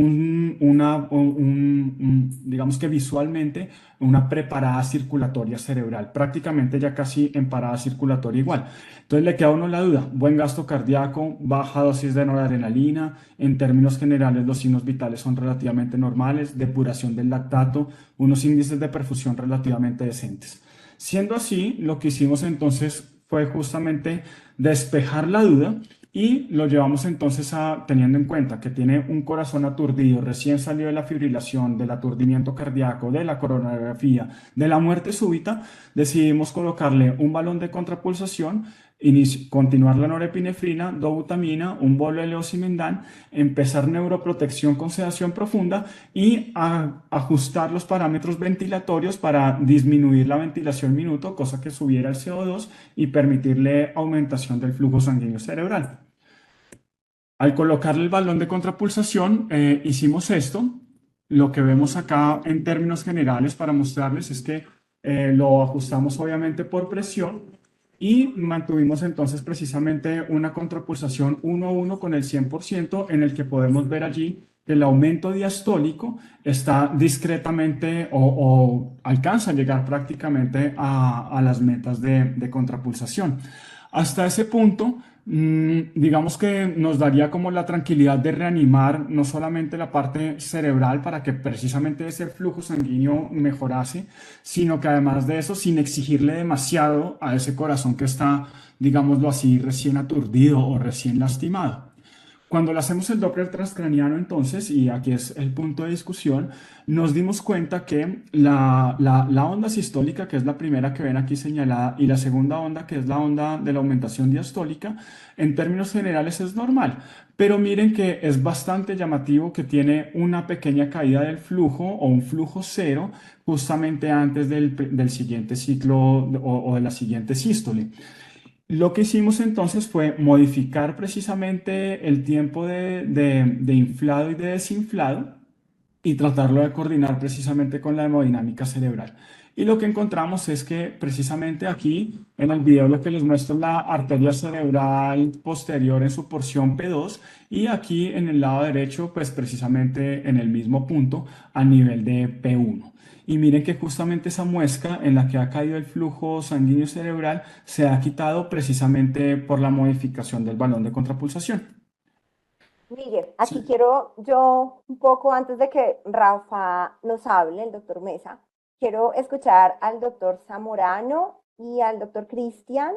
digamos que visualmente, una preparada circulatoria cerebral, prácticamente ya casi en parada circulatoria igual. Entonces le queda a uno la duda, buen gasto cardíaco, baja dosis de noradrenalina, en términos generales los signos vitales son relativamente normales, depuración del lactato, unos índices de perfusión relativamente decentes. Siendo así, lo que hicimos entonces fue justamente despejar la duda y lo llevamos entonces teniendo en cuenta que tiene un corazón aturdido, recién salió de la fibrilación, del aturdimiento cardíaco, de la coronariografía, de la muerte súbita, decidimos colocarle un balón de contrapulsación, continuar la norepinefrina, dobutamina, un bolo de leucimendán, empezar neuroprotección con sedación profunda y ajustar los parámetros ventilatorios para disminuir la ventilación minuto, cosa que subiera el CO2 y permitirle aumentación del flujo sanguíneo cerebral. Al colocarle el balón de contrapulsación, hicimos esto. Lo que vemos acá en términos generales para mostrarles es que lo ajustamos obviamente por presión y mantuvimos entonces precisamente una contrapulsación 1 a 1 con el 100% en el que podemos ver allí que el aumento diastólico está discretamente o alcanza a llegar prácticamente a las metas de contrapulsación. Hasta ese punto Digamos que nos daría como la tranquilidad de reanimar no solamente la parte cerebral para que precisamente ese flujo sanguíneo mejorase, sino que además de eso, sin exigirle demasiado a ese corazón que está, digámoslo así, recién aturdido o recién lastimado. Cuando le hacemos el Doppler transcraniano, entonces, y aquí es el punto de discusión, nos dimos cuenta que la onda sistólica, que es la primera que ven aquí señalada, y la segunda onda, que es la onda de la aumentación diastólica, en términos generales es normal. Pero miren que es bastante llamativo que tiene una pequeña caída del flujo o un flujo cero justamente antes del siguiente ciclo o de la siguiente sístole. Lo que hicimos entonces fue modificar precisamente el tiempo de inflado y de desinflado y tratarlo de coordinar precisamente con la hemodinámica cerebral. Y lo que encontramos es que precisamente aquí en el video lo que les muestro es la arteria cerebral posterior en su porción P2 y aquí en el lado derecho pues precisamente en el mismo punto a nivel de P1. Y miren que justamente esa muesca en la que ha caído el flujo sanguíneo cerebral se ha quitado precisamente por la modificación del balón de contrapulsación. Miguel, aquí Sí. quiero yo un poco antes de que Rafa nos hable, el doctor Mesa, quiero escuchar al doctor Zamorano y al doctor Cristian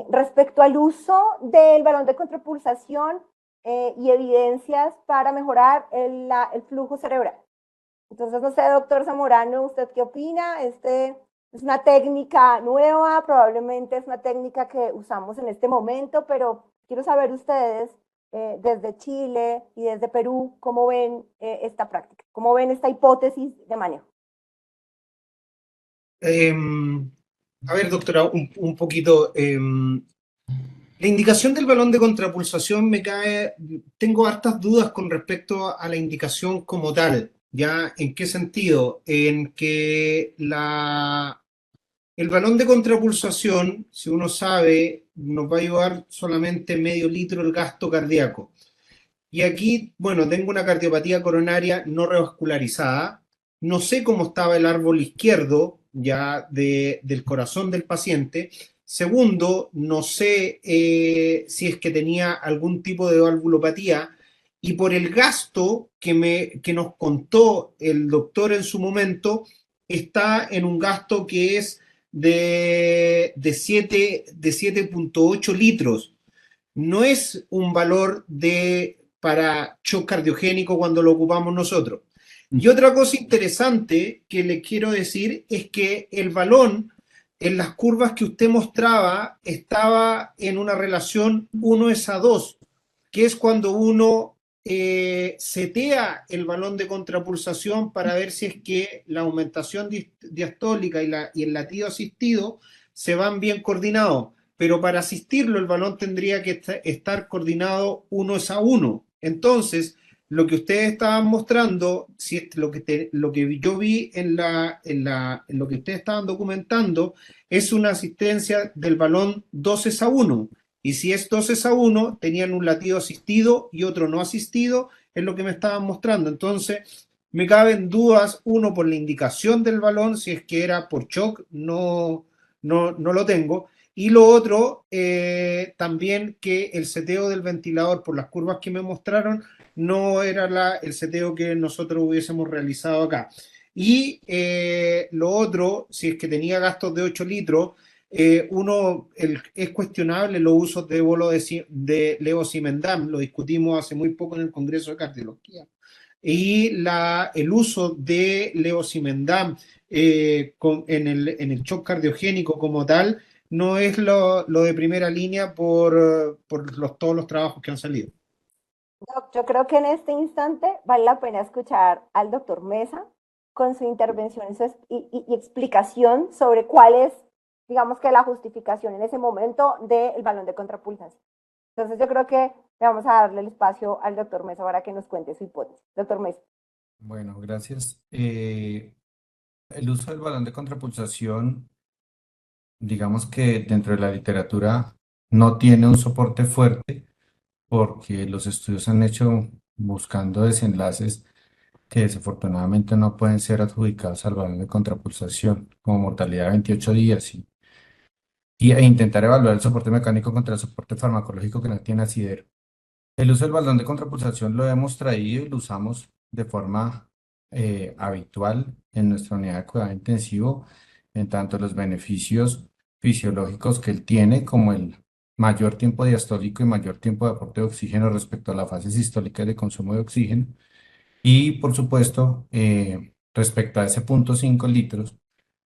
respecto al uso del balón de contrapulsación y evidencias para mejorar el flujo cerebral. Entonces, no sé, doctor Zamorano, ¿usted qué opina? Este es una técnica nueva, probablemente es una técnica que usamos en este momento, pero quiero saber ustedes desde Chile y desde Perú, ¿cómo ven esta práctica? ¿Cómo ven esta hipótesis de manejo? A ver, doctora, un poquito. La indicación del balón de contrapulsación tengo hartas dudas con respecto a la indicación como tal. ¿Ya? ¿En qué sentido? En que el balón de contrapulsación, si uno sabe, nos va a ayudar solamente medio litro el gasto cardíaco. Y aquí, bueno, tengo una cardiopatía coronaria no revascularizada. No sé cómo estaba el árbol izquierdo ya del corazón del paciente. Segundo, no sé si es que tenía algún tipo de valvulopatía. Y por el gasto que nos contó el doctor en su momento, está en un gasto que es de 7,8 litros. No es un valor para shock cardiogénico cuando lo ocupamos nosotros. Y otra cosa interesante que le quiero decir es que el balón en las curvas que usted mostraba estaba en una relación 1:2, que es cuando uno setea el balón de contrapulsación para ver si es que la aumentación diastólica y el latido asistido se van bien coordinados. Pero para asistirlo el balón tendría que estar coordinado 1:1. Entonces, lo que ustedes estaban mostrando, si es lo que yo vi en lo que ustedes estaban documentando, es una asistencia del balón 2:1. Y si es 2:1, tenían un latido asistido y otro no asistido, es lo que me estaban mostrando. Entonces, me caben dudas, uno por la indicación del balón, si es que era por shock, no lo tengo. Y lo otro, también que el seteo del ventilador, por las curvas que me mostraron, no era el seteo que nosotros hubiésemos realizado acá. Y lo otro, si es que tenía gastos de 8 litros, es cuestionable los usos de bolo de levosimendan, lo discutimos hace muy poco en el Congreso de Cardiología. Y el uso de levosimendan en el shock cardiogénico como tal, no es lo de primera línea por todos los trabajos que han salido. Doc, yo creo que en este instante vale la pena escuchar al doctor Mesa con su intervención y explicación sobre cuál es, digamos que la justificación en ese momento del balón de contrapulsación. Entonces yo creo que le vamos a darle el espacio al doctor Mesa para que nos cuente su hipótesis. Doctor Mesa. Bueno, gracias. El uso del balón de contrapulsación, digamos que dentro de la literatura no tiene un soporte fuerte porque los estudios han hecho buscando desenlaces que desafortunadamente no pueden ser adjudicados al balón de contrapulsación, como mortalidad de 28 días e intentar evaluar el soporte mecánico contra el soporte farmacológico que no tiene asidero. El uso del balón de contrapulsación lo hemos traído y lo usamos de forma habitual en nuestra unidad de cuidado intensivo, en tanto los beneficios fisiológicos que él tiene, como el mayor tiempo diastólico y mayor tiempo de aporte de oxígeno respecto a la fase sistólica de consumo de oxígeno, y por supuesto, respecto a ese 0.5 litros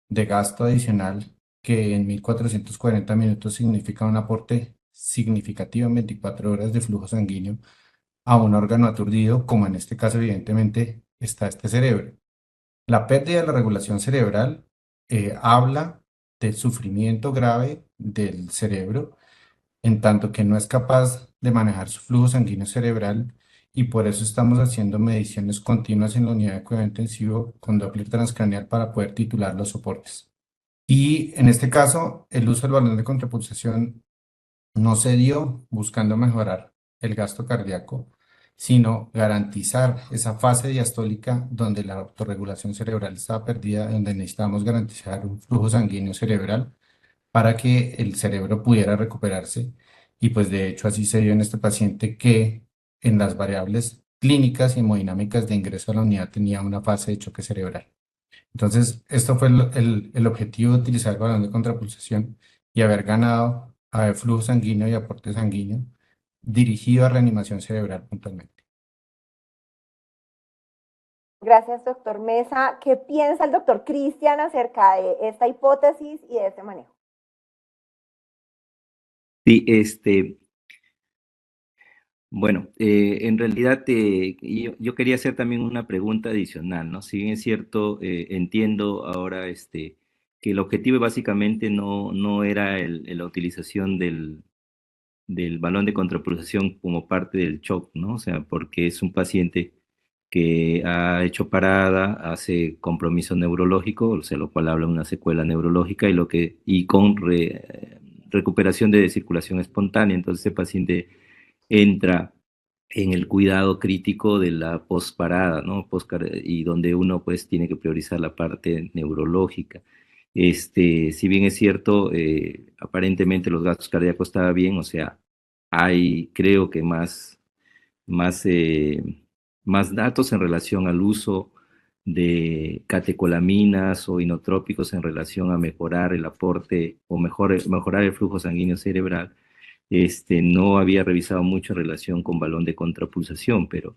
de gasto adicional, que en 1440 minutos significa un aporte significativo en 24 horas de flujo sanguíneo a un órgano aturdido, como en este caso evidentemente está este cerebro. La pérdida de la regulación cerebral habla del sufrimiento grave del cerebro, en tanto que no es capaz de manejar su flujo sanguíneo cerebral, y por eso estamos haciendo mediciones continuas en la unidad de cuidado intensivo con Doppler transcraneal para poder titular los soportes. Y en este caso, el uso del balón de contrapulsación no se dio buscando mejorar el gasto cardíaco, sino garantizar esa fase diastólica donde la autorregulación cerebral estaba perdida, donde necesitamos garantizar un flujo sanguíneo cerebral para que el cerebro pudiera recuperarse. Y pues de hecho así se dio en este paciente, que en las variables clínicas y hemodinámicas de ingreso a la unidad tenía una fase de choque cerebral. Entonces, esto fue el objetivo de utilizar el balón de contrapulsación y haber ganado a flujo sanguíneo y aporte sanguíneo dirigido a reanimación cerebral puntualmente. Gracias, doctor Mesa. ¿Qué piensa el doctor Cristian acerca de esta hipótesis y de este manejo? Sí, bueno, en realidad yo quería hacer también una pregunta adicional, ¿no? Si bien es cierto, entiendo ahora que el objetivo básicamente no era la utilización del balón de contrapulsación como parte del shock, ¿no? O sea, porque es un paciente que ha hecho parada, hace compromiso neurológico, o sea, lo cual habla de una secuela neurológica y con recuperación de circulación espontánea. Entonces, este paciente entra en el cuidado crítico de la posparada, ¿no? Y donde uno pues tiene que priorizar la parte neurológica. Si bien es cierto, aparentemente los gastos cardíacos estaban bien, o sea, hay creo que más, más datos en relación al uso de catecolaminas o inotrópicos en relación a mejorar el aporte o mejorar el flujo sanguíneo cerebral. No había revisado mucho en relación con balón de contrapulsación, pero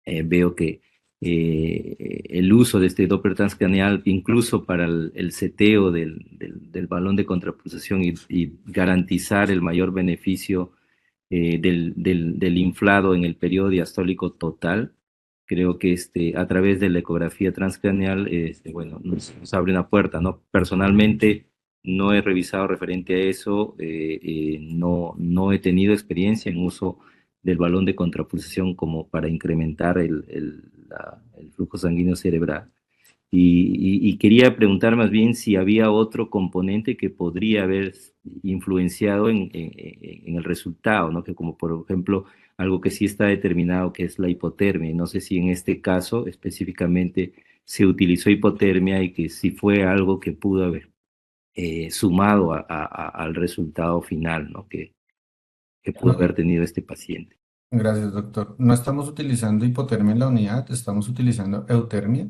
veo que el uso de este Doppler transcraneal, incluso para el seteo del balón de contrapulsación y garantizar el mayor beneficio del inflado en el periodo diastólico total, creo que a través de la ecografía transcraneal, bueno, nos abre una puerta, ¿no? Personalmente no he revisado referente a eso, no he tenido experiencia en uso del balón de contrapulsación como para incrementar el flujo sanguíneo cerebral. Y quería preguntar más bien si había otro componente que podría haber influenciado en el resultado, ¿no? Que como por ejemplo algo que sí está determinado, que es la hipotermia. No sé si en este caso específicamente se utilizó hipotermia y que si fue algo que pudo haber sumado al resultado final, ¿no? Que pudo haber tenido este paciente. Gracias, doctor. No estamos utilizando hipotermia en la unidad, estamos utilizando eutermia.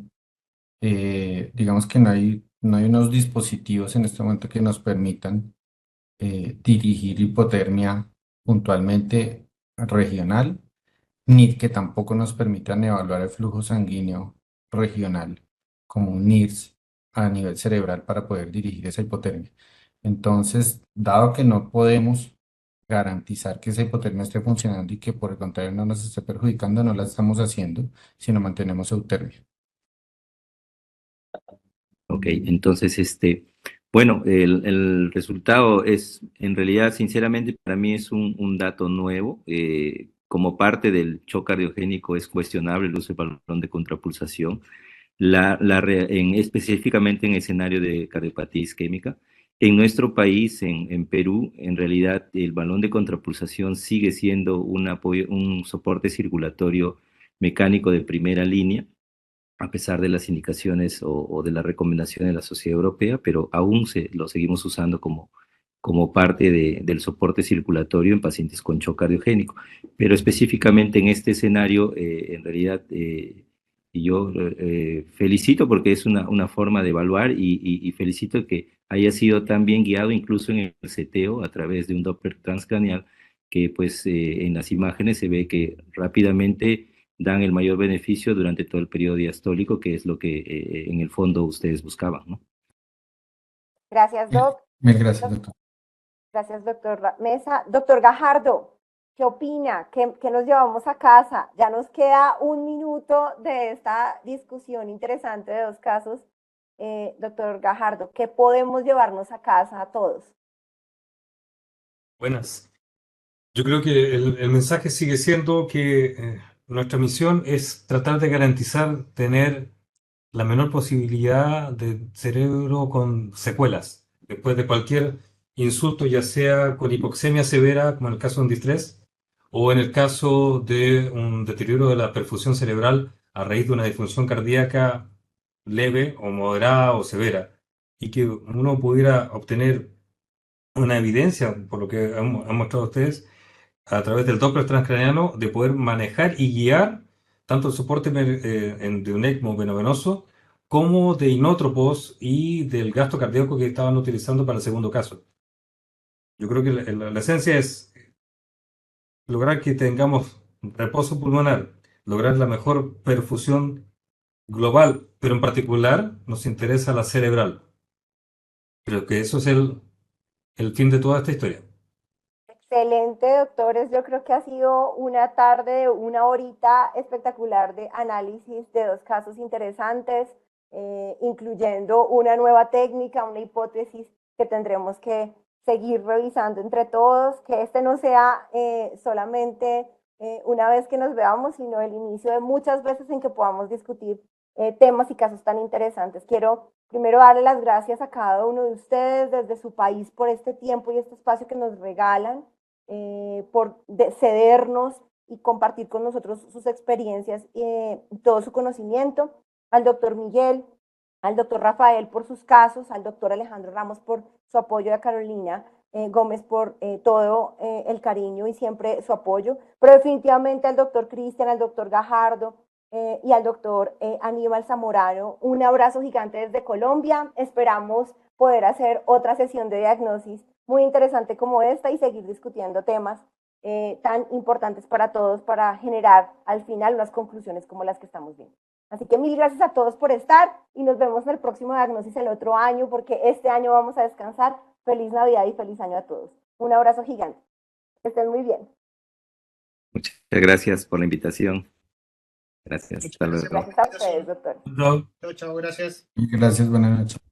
Digamos que no hay unos dispositivos en este momento que nos permitan dirigir hipotermia puntualmente regional, ni que tampoco nos permitan evaluar el flujo sanguíneo regional como un NIRS a nivel cerebral para poder dirigir esa hipotermia. Entonces, dado que no podemos garantizar que esa hipotermia esté funcionando y que por el contrario no nos esté perjudicando, no la estamos haciendo, sino mantenemos eutermia. Ok, entonces, bueno, el resultado es, en realidad, sinceramente, para mí es un dato nuevo. Como parte del shock cardiogénico es cuestionable el uso del balón de contrapulsación, específicamente en el escenario de cardiopatía isquémica. En nuestro país, en Perú, en realidad el balón de contrapulsación sigue siendo un soporte circulatorio mecánico de primera línea, a pesar de las indicaciones o de las recomendaciones de la Sociedad Europea, pero aún lo seguimos usando como como parte del soporte circulatorio en pacientes con shock cardiogénico. Pero específicamente en este escenario, en realidad, yo felicito porque es una forma de evaluar y felicito que haya sido tan bien guiado incluso en el seteo a través de un Doppler transcraneal que pues en las imágenes se ve que rápidamente dan el mayor beneficio durante todo el periodo diastólico, que es lo que en el fondo ustedes buscaban, ¿no? Gracias, Doc. Mil gracias, doctor. Gracias, doctor Mesa. Doctor Gajardo, ¿qué opina? ¿Qué nos llevamos a casa? Ya nos queda un minuto de esta discusión interesante de 2 casos. Doctor Gajardo, ¿qué podemos llevarnos a casa a todos? Buenas. Yo creo que el mensaje sigue siendo que nuestra misión es tratar de garantizar tener la menor posibilidad de cerebro con secuelas después de cualquier insulto, ya sea con hipoxemia severa, como en el caso de un distrés, o en el caso de un deterioro de la perfusión cerebral a raíz de una disfunción cardíaca leve o moderada o severa, y que uno pudiera obtener una evidencia, por lo que han mostrado ustedes, a través del Doppler transcraniano, de poder manejar y guiar tanto el soporte de un ECMO venovenoso como de inótropos y del gasto cardíaco que estaban utilizando para el segundo caso. Yo creo que la esencia es lograr que tengamos reposo pulmonar, lograr la mejor perfusión global, pero en particular nos interesa la cerebral. Creo que eso es el fin de toda esta historia. Excelente, doctores. Yo creo que ha sido una tarde de 1 horita espectacular de análisis de 2 casos interesantes, incluyendo una nueva técnica, una hipótesis que tendremos que seguir revisando entre todos, que este no sea solamente una vez que nos veamos, sino el inicio de muchas veces en que podamos discutir temas y casos tan interesantes. Quiero primero darle las gracias a cada uno de ustedes desde su país por este tiempo y este espacio que nos regalan, por cedernos y compartir con nosotros sus experiencias y todo su conocimiento. Al doctor Miguel, al doctor Rafael por sus casos, al doctor Alejandro Ramos por su apoyo, a Carolina Gómez por todo el cariño y siempre su apoyo, pero definitivamente al doctor Cristian, al doctor Gajardo, y al doctor Aníbal Zamorano. Un abrazo gigante desde Colombia. Esperamos poder hacer otra sesión de diagnosis muy interesante como esta y seguir discutiendo temas tan importantes para todos para generar al final unas conclusiones como las que estamos viendo. Así que mil gracias a todos por estar y nos vemos en el próximo diagnosis el otro año, porque este año vamos a descansar. Feliz Navidad y feliz año a todos. Un abrazo gigante. Que estén muy bien. Muchas gracias por la invitación. Gracias. Hasta luego. Gracias a ustedes, doctor. No. Chao, chao, gracias. Gracias, buenas noches.